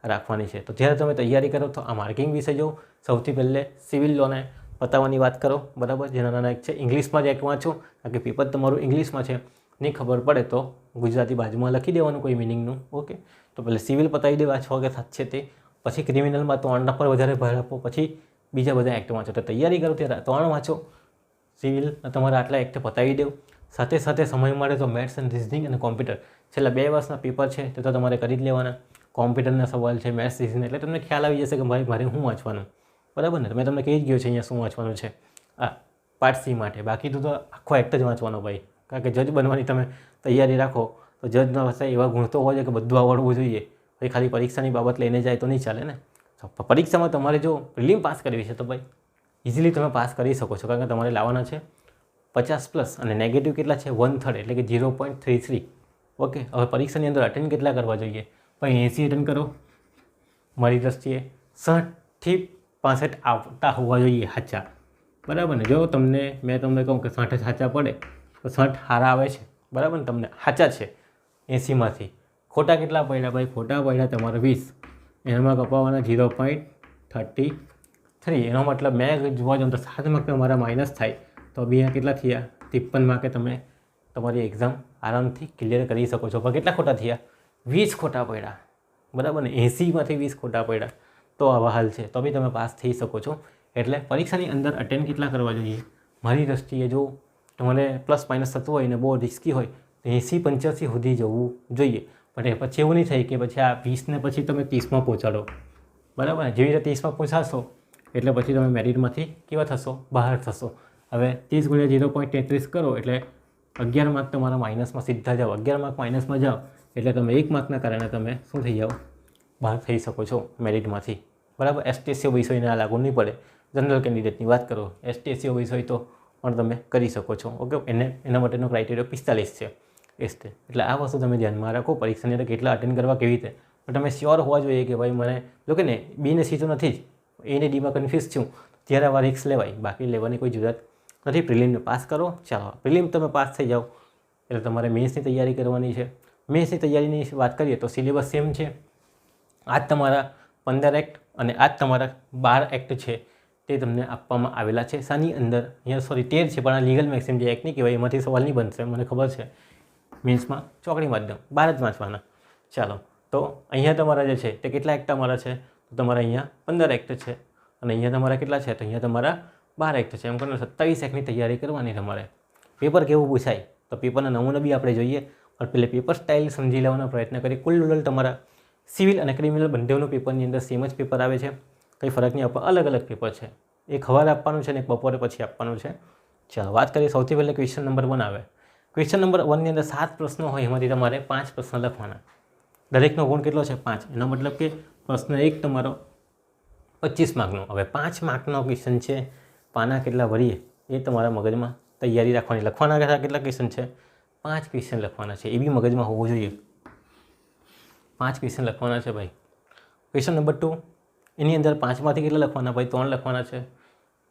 રાખવાની છે. તો જ્યારે તમે તૈયારી કરો તો આ માર્કિંગ વિશે જો સૌથી પહેલે સિવિલ લોને પતાવવાની વાત કરો, બરાબર. જે નાના નાના છે ઇંગ્લિશમાં જ એક્ટ વાંચો, કારણ કે પેપર તમારું ઇંગ્લિશમાં છે. નહીં ખબર પડે તો ગુજરાતી બાજુમાં લખી દેવાનું કોઈ મિનિંગનું. ઓકે, તો પહેલે સિવિલ પતાવી દેવા 6 કે 7 છે તે, પછી ક્રિમિનલમાં 3 પર વધારે ભાર આપો, પછી બીજા બધા એક્ટ વાંચો. તો તૈયારી કરો ત્યારે 3 વાંચો, સિવિલ તમારે આટલા એક્ટ પતાવી દેવું. સાથે સાથે સમય મળે તો મેથ્સ એન્ડ રિઝનિંગ અને કોમ્પ્યુટર છેલ્લા 2 વર્ષના પેપર છે તે તો તમારે કરી જ લેવાના. કોમ્પ્યુટરના સવાલ છે, મેથ્સ, રિઝનિંગ, એટલે તમને ખ્યાલ આવી જશે કે ભાઈ મારે શું વાંચવાનું, બરાબર ને. મેં તમને કહી જ ગયો છે અહીંયા શું વાંચવાનું છે આ પાર્ટ સી માટે. બાકી તો આખો એક્ટ જ વાંચવાનો ભાઈ, કારણ કે જજ બનવાની તમે તૈયારી રાખો તો જજના પાસે એવા ગુણ તો હોય છે કે બધું આવડવું જોઈએ. ભાઈ ખાલી પરીક્ષાની બાબત લઈને જાય તો નહીં ચાલે ને. પરીક્ષામાં તમારે જો પ્રિલિમ પાસ કરવી છે તો ભાઈ ઇઝીલી તમે પાસ કરી શકો છો, કારણ કે તમારે લાવવાના છે 50+ અને નેગેટિવ કેટલા છે 1/3 એટલે કે 0.33. ઓકે, હવે પરીક્ષાની અંદર અટેન્ડ કેટલા કરવા જોઈએ? ભાઈ 80 અટેન્ડ કરો, મારી દ્રષ્ટિએ 60થી 65 આવતા હોવા જોઈએ સાચા, બરાબર ને. જો મેં તમને કહું કે 60 જ સાચા પડે તો 60 સારા આવે છે, બરાબર ને, તમને સાચા છે 80માંથી. ખોટા કેટલા પડ્યા ભાઈ? ખોટા પડ્યા તમારે 20, એમાં કપાવવાના 0.33. એનો મતલબ મેં જોવા જાઉં તો 7 માર્ક મારા માઇનસ થાય તો બી કેટલા થયા? 53 માર્કે તમે તમારી એક્ઝામ આરામથી ક્લિયર કરી શકો છો. પણ કેટલા ખોટા થયા? 20 ખોટા પડ્યા, બરાબર ને? 80માંથી 20 ખોટા પડ્યા તો આવા હાલ છે, તો બી તમે પાસ થઈ શકો છો. એટલે પરીક્ષાની અંદર અટેન્ડ કેટલા કરવા જોઈએ? મારી દૃષ્ટિએ જો તમારે પ્લસ માઇનસ થતું હોય ને બહુ રિસ્કી હોય તો 80-85 સુધી જવું જોઈએ. પણ એ પછી એવું નહીં થાય કે પછી આ 20 ને પછી તમે 30માં પહોંચાડો, બરાબર ને? જેવી રીતે 30માં પહોંચાડશો એટલે પછી તમે મેરિટમાંથી કેવા થશો? બહાર થશો. હવે 30 × 0.33 કરો એટલે 11 માર્ક તમારા માઇનસમાં સીધા જાઓ. 11 માર્ક માઇનસમાં જાઓ એટલે તમે 1 માર્કના કારણે તમે શું થઈ જાઓ? બહાર થઈ શકો છો મેરિટમાંથી, બરાબર? ST/SC OBC હોય ને આ લાગુ નહીં પડે. જનરલ કેન્ડિડેટની વાત કરો, ST/SC OBC હોય તો પણ તમે કરી શકો છો. ઓકે, એના માટેનો ક્રાઇટેરિયા 45 છે ST. એટલે આ વસ્તુ તમે ધ્યાનમાં રાખો. પરીક્ષાની અંદર કેટલા અટેન્ડ કરવા કેવી રીતે, પણ તમે શ્યોર હોવા જોઈએ કે ભાઈ મને જો કે ને B ને C તો નથી જ, A ને D માં કન્ફ્યુઝ છું, ત્યારે આવા રિસ્ક લેવાય, બાકી લેવાની કોઈ જરૂરત નથી. પ્રિલિમને પાસ કરો. ચાલો, પ્રિલિમ તમે પાસ થઈ જાઓ એટલે તમારે મેન્સની તૈયારી કરવાની છે. મેન્સની તૈયારીની વાત કરીએ તો સિલેબસ સેમ છે. આજ તમારા 15 એક્ટ અને આજ તમારા 12 એક્ટ છે તે તમને આપવામાં આવેલા છે. શાની અંદર? અહીંયા 13 છે, પણ આ લીગલ મેક્સિમ જે એક્ટ નહીં કહેવાય, એમાંથી સવાલ નહીં બનશે, મને ખબર છે. મેન્સમાં ચોકડી માધ્યમ 12 જ વાંચવાના. ચાલો, તો અહીંયા તમારા જે છે તે કેટલા એક્ટ તમારા છે? તો તમારા અહીંયા 15 એક્ટ છે અને અહીંયા તમારા કેટલા છે? તો અહીંયા તમારા 12 એક્ટ છે. એમ કરીને 27 એક્ટની તૈયારી કરવાની તમારે. પેપર કેવું પૂછાય તો પેપરના નમૂના બી આપણે જોઈએ, પણ પહેલે પેપર સ્ટાઇલ સમજી લેવાનો પ્રયત્ન કરીએ. કુલ ટોટલ તમારા સિવિલ અને ક્રિમિનલ બંનેનું પેપરની અંદર સેમ જ પેપર આવે છે, કંઈ ફરક નહીં. અલગ અલગ પેપર છે. એક સવારે આપવાનું છે ને એક બપોરે પછી આપવાનું છે. ચાલો વાત કરીએ. સૌથી પહેલાં ક્વેશ્ચન નંબર 1 આવે. ક્વેશ્ચન નંબર 1ની અંદર 7 પ્રશ્નો હોય, એમાંથી તમારે 5 પ્રશ્ન લખવાના. દરેકનો ગુણ કેટલો છે? 5. એનો મતલબ કે પ્રશ્ન 1 તમારો 25 માર્કનો. હવે 5 માર્કનો ક્વેશ્ચન છે, પાના કેટલા ભરીએ એ તમારા મગજમાં તૈયારી રાખવાની. લખવાના કેટલા ક્વેશ્ચન છે? 5 ક્વેશ્ચન લખવાના છે. એ બી મગજમાં હોવું જોઈએ. 5 ક્વેશ્ચન લખવાના છે ભાઈ. ક્વેશ્ચન નંબર 2, એની અંદર 5માંથી કેટલા લખવાના ભાઈ? 3 લખવાના છે.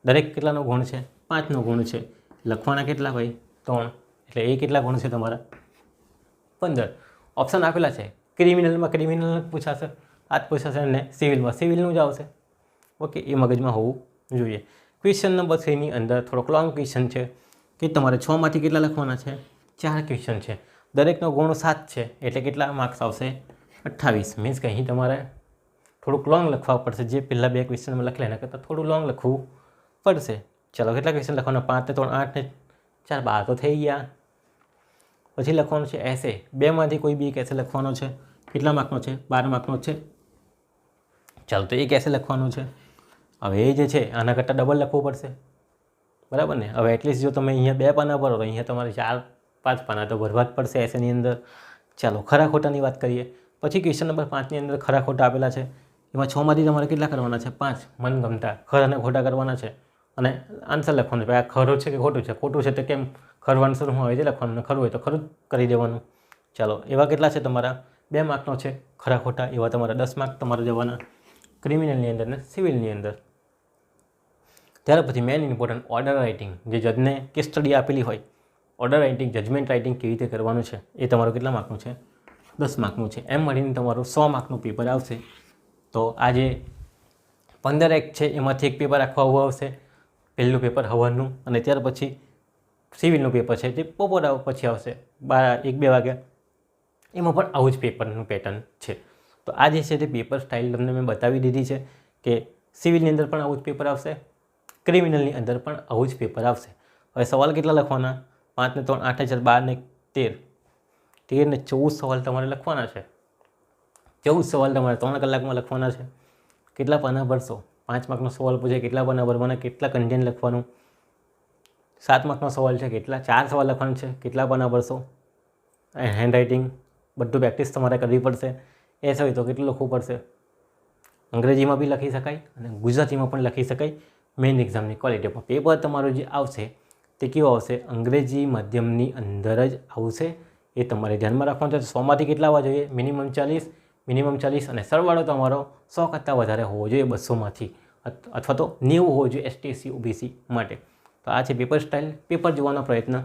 દરેક કેટલાનો ગુણ છે? 5નો ગુણ છે. લખવાના કેટલા ભાઈ? 3. એટલે એ કેટલા ગુણ છે તમારા? 15. ઓપ્શન આપેલા છે. ક્રિમિનલમાં ક્રિમિનલ પૂછાશે, આ જ પૂછાશે, અને સિવિલનું જ આવશે. ઓકે, એ મગજમાં હોવું જોઈએ. ક્વેશ્ચન નંબર 3ની અંદર થોડોક લોંગ ક્વેશ્ચન છે કે તમારે 6માંથી કેટલા લખવાના છે? 4 ક્વેશ્ચન છે. દરેકનો ગુણ 7 છે એટલે કેટલા માર્ક્સ આવશે? 28. મીન્સ કે અહીં તમારે થોડુંક લોંગ લખવા પડશે. જે પહેલાં 2 ક્વેશ્ચનમાં લખેલા એના કરતાં થોડું લોંગ લખવું પડશે. ચાલો, કેટલા ક્વેશ્ચન લખવાના? 5 ને 3 8 ને 4 12 તો થઈ ગયા. પછી લખવાનું છે એસે. 2માંથી કોઈ બી એક એસે લખવાનો છે. કેટલા માર્કનો છે? 12 માર્કનો છે. ચાલો, તો એક એસે લખવાનું છે. હવે એ જે છે આના કરતાં ડબલ લખવું પડશે, બરાબર ને? હવે એટલીસ્ટ જો તમે અહીંયા 2 પાના ભરો તો અહીંયા તમારે 4-5 પાના તો ભરવા જ પડશે એસેની અંદર. ચાલો, ખરા ખોટાની વાત કરીએ. પછી ક્વેશ્ચન નંબર 5ની અંદર ખરા ખોટા આપેલા છે. એમાં 6માંથી તમારે કેટલા કરવાના છે? 5 મનગમતા ખરા અને ખોટા કરવાના છે અને આન્સર લખવાનો છે. આ ખરું છે કે ખોટું છે? ખોટું છે તો કેમ? ખરું આન્સર શું હોય તે લખવાનું, ખરું હોય તો ખરું જ કરી દેવાનું. ચાલો, એવા કેટલા છે તમારા? 2 માર્કનો છે ખરા ખોટા. એવા તમારા 10 માર્ક તમારે જવાના ક્રિમિનલની અંદર ને સિવિલની અંદર. ત્યાર પછી મેન ઇમ્પોર્ટન્ટ ઓર્ડર રાઇટિંગ. જે જજને કેસ સ્ટડી આપેલી હોય, ઓર્ડર રાઇટિંગ, જજમેન્ટ રાઇટિંગ કેવી રીતે કરવાનું છે એ તમારું કેટલા માર્કનું છે? 10 માર્કનું છે. એમ મળીને તમારું 100 માર્કનું પેપર આવશે. તો આ જે 15 એક્ટ છે એમાંથી એક પેપર આખું આવું આવશે, પહેલું પેપર સવારનું, અને ત્યાર પછી સિવિલનું પેપર છે તે બપોર પછી આવશે 1-2 વાગે. એમાં પણ આવું જ પેપરનું પેટર્ન છે. તો આ જે છે તે પેપર સ્ટાઇલ તમને મેં બતાવી દીધી છે કે સિવિલની અંદર પણ આવું જ પેપર આવશે, ક્રિમિનલની અંદર પણ આવું જ પેપર આવશે. હવે સવાલ કેટલા લખવાના? 5 ને 3 8 4 12 ને 13 ને 14 સવાલ તમારે લખવાના છે. 14 સવાલ તમારે 3 કલાકમાં લખવાના છે. કેટલા પાના ભરશો? 5 માર્કનો સવાલ પૂછે, કેટલા પાના ભરવાના, કેટલા કન્ટેન્ટ લખવાનું. 7 માર્કનો સવાલ છે, કેટલા 4 સવાલ લખવાનું છે, કેટલા પાના ભરશો. હેન્ડ રાઇટિંગ બધું પ્રેક્ટિસ તમારે કરવી પડશે. એસ હોય તો કેટલું લખવું પડશે. અંગ્રેજીમાં બી લખી શકાય અને ગુજરાતીમાં પણ લખી શકાય. મેઇન એક્ઝામની ક્વોલિટીમાં પેપર તમારું જે આવશે તે કેવું આવશે? અંગ્રેજી માધ્યમની અંદર જ આવશે. એ તમારે ધ્યાનમાં રાખવાનું છે. 100માંથી કેટલા આવવા જોઈએ? મિનિમમ 40 અને સરવાળો તમારો 100 કરતાં વધારે હોવો જોઈએ 200માંથી, અથવા તો 90 હોવો જોઈએ ST/SC OBC માટે. તો આ છે પેપર સ્ટાઇલ. પેપર જોવાનો પ્રયત્ન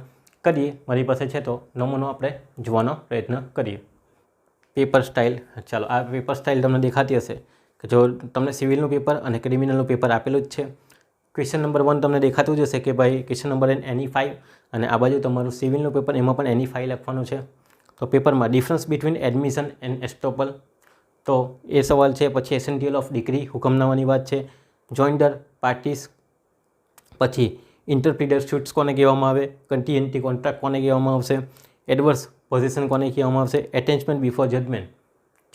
કરીએ. મારી પાસે છે તો નમૂનો આપણે જોવાનો પ્રયત્ન કરીએ. Paper style. ચાલો, આ પેપર સ્ટાઇલ તમને દેખાતી હશે કે જો તમને સિવિલનું પેપર અને ક્રિમિનલનું પેપર આપેલું જ છે. ક્વેશ્ચન નંબર 1 તમને દેખાતું જ હશે કે ભાઈ ક્વેશ્ચન નંબર એની 5 અને આ બાજુ તમારું સિવિલનું પેપર એમાં પણ એની 5 લખવાનું છે. તો પેપરમાં ડિફરન્સ બિટવીન એડમિશન એન્ડ એસ્ટોપલ, તો એ સવાલ છે. પછી એસેન્ટિયલ ઓફ ડિગ્રી, હુકમનામાની વાત છે. જોઇન્ડર પાર્ટીસ, પછી ઇન્ટરપ્રિટર શૂટ્સ કોને કહેવામાં આવે, કન્ટિન્યુટી કોન્ટ્રાક્ટ કોને કહેવામાં આવશે, એડવર્સ પોઝિશન કોને કહેવામાં આવશે, એટેચમેન્ટ બિફોર જજમેન્ટ.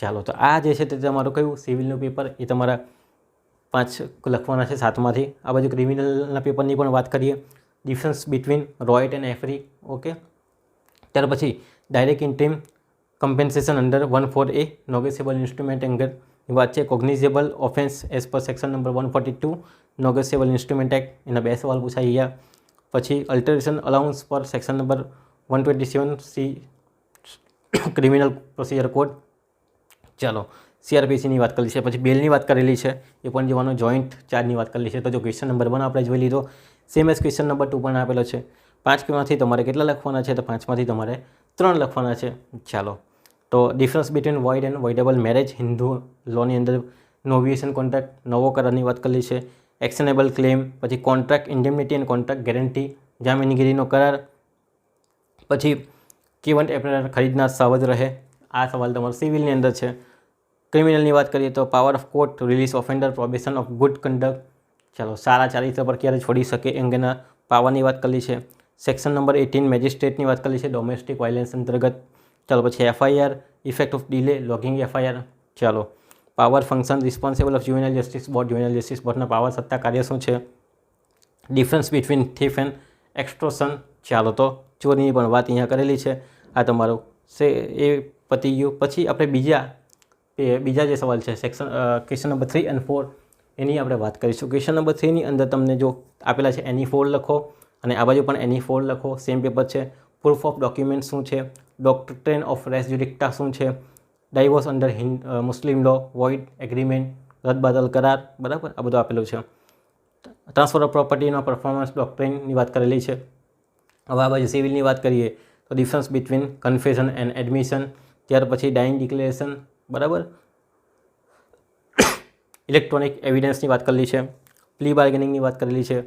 ચાલો, તો આ જે છે તે તમારું કયું સિવિલનું પેપર એ તમારા 5 લખવાના છે 7માંથી. આ બાજુ ક્રિમિનલના પેપરની પણ વાત કરીએ. Difference between riot and affray, okay. ત્યાર પછી direct interim compensation under 14A negotiable instrument એંગરની વાત છે. Cognizable offence as per section number 142 negotiable instrument act, એના 2 સવાલ પૂછાઈ ગયા. પછી alteration allowance per section number 127C criminal procedure code. ચાલો, CRPCની વાત કરેલી છે. પછી બેલની વાત કરેલી છે, એ પણ જોવાનો. જોઈન્ટ ચાર્જની વાત કરેલી છે. તો જો ક્વેશ્ચન નંબર 1 આપણે જોઈ લીધો, સેમ એઝ ક્વેશ્ચન નંબર 2 પણ આપેલો છે. 5માંથી તમારે કેટલા લખવાના છે? તો 5માંથી તમારે 3 લખવાના છે. ચાલો, તો difference between void and voidable marriage Hindu લોની અંદર નોવિએશન કોન્ટ્રાક્ટ, નવો કરારની વાત કરેલી છે. એક્શનેબલ ક્લેમ, પછી contract indemnity and contract guarantee, જામીનગીરીનો કરાર. પછી કીવન્ટ એપ્લાયર ખરીદનાર સાવધ રહે, આ સવાલ તમારો સિવિલની અંદર છે. ક્રિમિનલની વાત કરીએ તો power of court to release offender, probation of good conduct. ચાલો, સારા ચારિત્ર પર ક્યારે છોડી શકે એ અંગેના પાવરની વાત કરેલી છે. સેક્શન નંબર 18 મેજિસ્ટ્રેટની વાત કરેલી છે ડોમેસ્ટિક વાયલન્સ અંતર્ગત. ચાલો, પછી FIR effect of delay lodging FIR. ચાલો, power function responsible of juvenile justice board, juvenile justice બોર્ડના પાવર સત્તા કાર્ય શું છે. Difference between thief and extortion. ચાલો, તો ચોરીની પણ વાત અહીંયા કરેલી છે. આ તમારું એ પતી ગયું. પછી આપણે બીજા જે સવાલ છે ક્વેશ્ચન નંબર 3 અને 4 એની આપણે વાત કરીશું. ક્વેશ્ચન નંબર 3ની અંદર તમને જો આપેલા છે એની 4 લખો અને આ બાજુ પણ એની 4 લખો, સેમ પેપર છે. પ્રૂફ ઓફ ડોક્યુમેન્ટ શું છે, ડોક્ટ્રેન ઓફ રેસ જ્યુડિક્ટા શું છે, ડાઇવોર્સ અંડર મુસ્લિમ લો, વોઇડ એગ્રીમેન્ટ, રદબાદલ કરાર, બરાબર, આ બધું આપેલું છે. ટ્રાન્સફર ઓફ પ્રોપર્ટીનો પરફોર્મન્સ ડોક્ટ્રીનની વાત કરેલી છે. હવે આ બાજુ સિવિલની વાત કરીએ તો difference between confession and admission, ત્યાર પછી ડાઇંગ ડિક્લેરેશન, બરાબર. ઇલેક્ટ્રોનિક એવિડન્સની વાત કરેલી છે. પ્લી બાર્ગેનિંગની વાત કરેલી છે.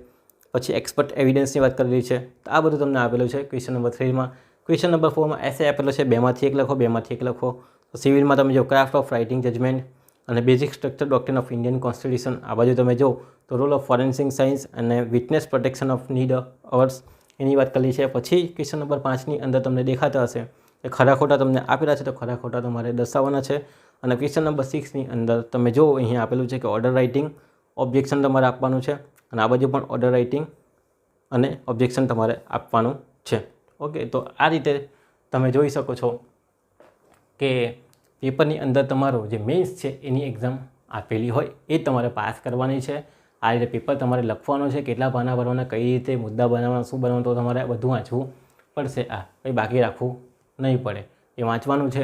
પછી એક્સપર્ટ એવિડન્સની વાત કરેલી છે. તો આ બધું તમને આપેલું છે ક્વેશ્ચન નંબર 3માં. ક્વેશ્ચન નંબર 4માં એસે આપેલો છે 2માંથી 1 લખો, 2માંથી 1 લખો. તો સિવિલમાં તમે જો ક્રાફ્ટ ઓફ રાઇટિંગ જજમેન્ટ અને basic structure doctrine of Indian constitution, આ બાજુ તમે જો તો રોલ ઓફ ફોરેન્સિક સાયન્સ અને witness protection of need hours એની વાત કરેલી છે. પછી ક્વેશ્ચન નંબર 5ની અંદર તમને દેખાતા હશે કે ખરા ખોટા તમને આપેલા છે, તો ખરા ખોટા તમારે દર્શાવવાના છે. અને ક્વેશ્ચન નંબર 6ની અંદર તમે જો અહીંયા આપેલું છે કે ઓર્ડર રાઇટિંગ ઓબ્જેક્શન તમારે આપવાનું છે અને આ બાજુ પણ ઓર્ડર રાઇટિંગ અને ઓબ્જેક્શન તમારે આપવાનું છે. ઓકે, તો આ રીતે તમે જોઈ શકો છો કે પેપરની અંદર તમારો જે મેન્સ છે એની એક્ઝામ આપેલી હોય એ તમારે પાસ કરવાની છે. આ રીતે પેપર તમારે લખવાનું છે, કેટલા પાના ભરવાના, કઈ રીતે મુદ્દા બનાવવાના, શું બનાવવાનું, તો તમારે બધું વાંચવું પડશે. આ કંઈ બાકી રાખવું નહીં પડે, એ વાંચવાનું છે.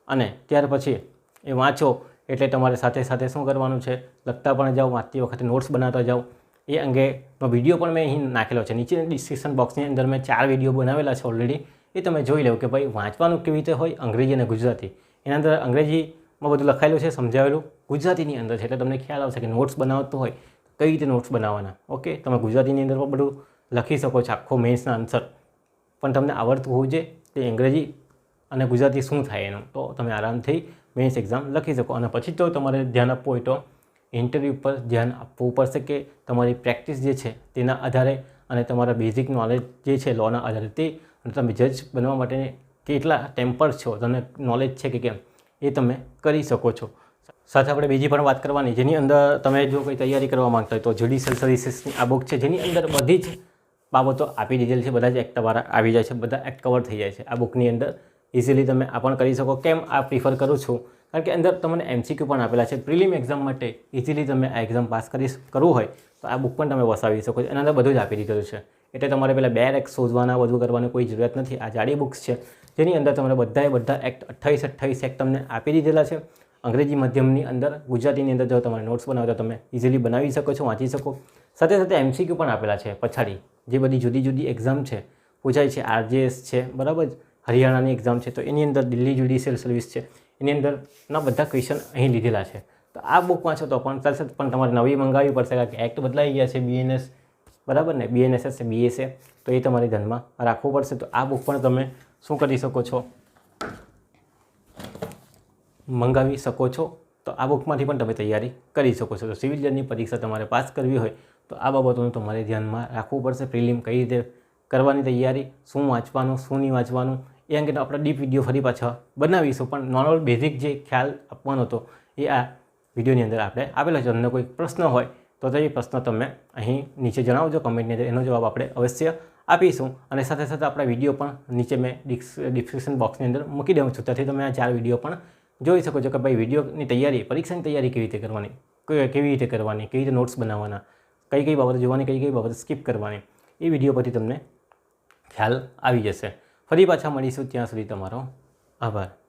અને ત્યાર પછી એ વાંચો એટલે તમારે સાથે સાથે શું કરવાનું છે, લખતા પણ જાઓ, વાંચતી વખતે નોટ્સ બનાવતા જાઓ. એ અંગેનો વિડીયો પણ મેં અહીં નાખેલો છે. નીચે ડિસ્ક્રિપ્શન બોક્સની અંદર મેં 4 વિડીયો બનાવેલા છે ઓલરેડી, એ તમે જોઈ લો કે ભાઈ વાંચવાનું કેવી રીતે હોય, અંગ્રેજી અને ગુજરાતી. એના અંદર અંગ્રેજીમાં બધું લખાયેલું છે, સમજાવેલું ગુજરાતીની અંદર છે, એટલે તમને ખ્યાલ આવશે કે નોટ્સ બનાવતો હોય કઈ રીતે નોટ્સ બનાવવાના. ઓકે, તમે ગુજરાતીની અંદર પણ બધું લખી શકો છો, આખો મેન્સના આન્સર, પણ તમને આવડતું હોવું જોઈએ તે અંગ્રેજી અને ગુજરાતી શું થાય એનું, તો તમે આરામથી મેન્સ એક્ઝામ લખી શકો. અને પછી તો તમારે ધ્યાન આપવું હોય તો ઇન્ટરવ્યૂ પર ધ્યાન આપવું પડશે કે તમારી પ્રેક્ટિસ જે છે તેના આધારે અને તમારા બેઝિક નોલેજ જે છે લોના આધારે તે, અને તમે જજ બનવા માટે કેટલા ટેમ્પર છો, તમને નોલેજ છે કે કેમ, એ તમે કરી શકો છો. સાથે આપણે બીજી પણ વાત કરવાની, જેની અંદર તમે જો કોઈ તૈયારી કરવા માંગતા હોય તો જ્યુડિશિયલ સર્વિસીસની આ બુક છે, જેની અંદર બધી જ બાબતો આપી દીધેલી છે. બધા જ એક્ટ તમારા આવી જાય છે, બધા એક્ટ કવર થઈ જાય છે આ બુકની અંદર. ઇઝીલી તમે આ પણ કરી શકો. કેમ આ પ્રિફર કરું છું? કારણ કે અંદર તમને MCQ પણ આપેલા છે. પ્રિલિમ એક્ઝામ માટે ઇઝીલી તમે આ એક્ઝામ પાસ કરવું હોય તો આ બુક પણ તમે વસાવી શકો છો. એના અંદર બધું જ આપી દીધેલું છે, એટલે તમારે પહેલાં 2 એક્ટ શોધવાના બધું કરવાની કોઈ જરૂરત નથી. આ જાડી બુક્સ છે જેની અંદર તમારે બધા એક્ટ 28 એક્ટ તમને આપી દીધેલા છે. અંગ્રેજી માધ્યમની અંદર, ગુજરાતીની અંદર જો તમારે નોટ્સ બનાવવા તો તમે ઇઝીલી બનાવી શકો છો, વાંચી શકો. સાથે સાથે MCQ પણ આપેલા છે પછાડી, જે બધી જુદી જુદી એક્ઝામ છે પૂછાય છે. RJS છે, બરાબર, હરિયાણાની એક્ઝામ છે, તો એની અંદર દિલ્હી જ્યુડિશિયલ સર્વિસ છે, એની અંદરના બધા ક્વેશ્ચન અહીં લીધેલા છે. તો આ બુક વાંચો તો પણ ચાલશે, પણ તમારે નવી મંગાવવી પડશે, કારણ કે એક્ટ બદલાઈ ગયા છે BNS, બરાબર ને, BNSS છે, BSA, તો એ તમારે ધ્યાનમાં રાખવું પડશે. તો આ બુક પણ તમે શું કરી શકો છો, મંગાવી શકો છો. તો આ બુકમાંથી પણ તમે તૈયારી કરી શકો છો. તો સિવિલ જજની પરીક્ષા તમારે પાસ કરવી હોય તો આ બાબતોનું તમારે ધ્યાનમાં રાખવું પડશે. પ્રિલિમ કઈ રીતે કરવાની તૈયારી, શું વાંચવાનું, શું નહીં વાંચવાનું, એ અંગેનો આપણે ડીપ વિડીયો ફરી પાછા બનાવીશું. પણ નોર્મલ બેઝિક જે ખ્યાલ આપવાનો હતો એ આ વિડીયોની અંદર આપણે આપેલો છે. તમને કોઈ પ્રશ્ન હોય તો એ પ્રશ્ન તમે અહીં નીચે જણાવજો કમેન્ટની અંદર, એનો જવાબ આપણે અવશ્ય આપીશું. અને સાથે સાથે આપણા વિડીયો પણ નીચે મેં ડિસ્ક્રિપ્શન બોક્સની અંદર મૂકી દઉં છું, ત્યાંથી તમે આ 4 વિડીયો પણ જોઈ શકો છો કે ભાઈ વિડીયોની તૈયારી, પરીક્ષાની તૈયારી કેવી રીતે કરવાની, કેવી રીતે કરવાની, કેવી રીતે નોટ્સ બનાવવાના, કઈ કઈ બાબતો જોવાની, કઈ કઈ બાબતો સ્કીપ કરવાની, એ વિડીયો પરથી તમને ખ્યાલ આવી જશે. ફરી પાછા મળીશું, ત્યાં સુધી તમારો આભાર.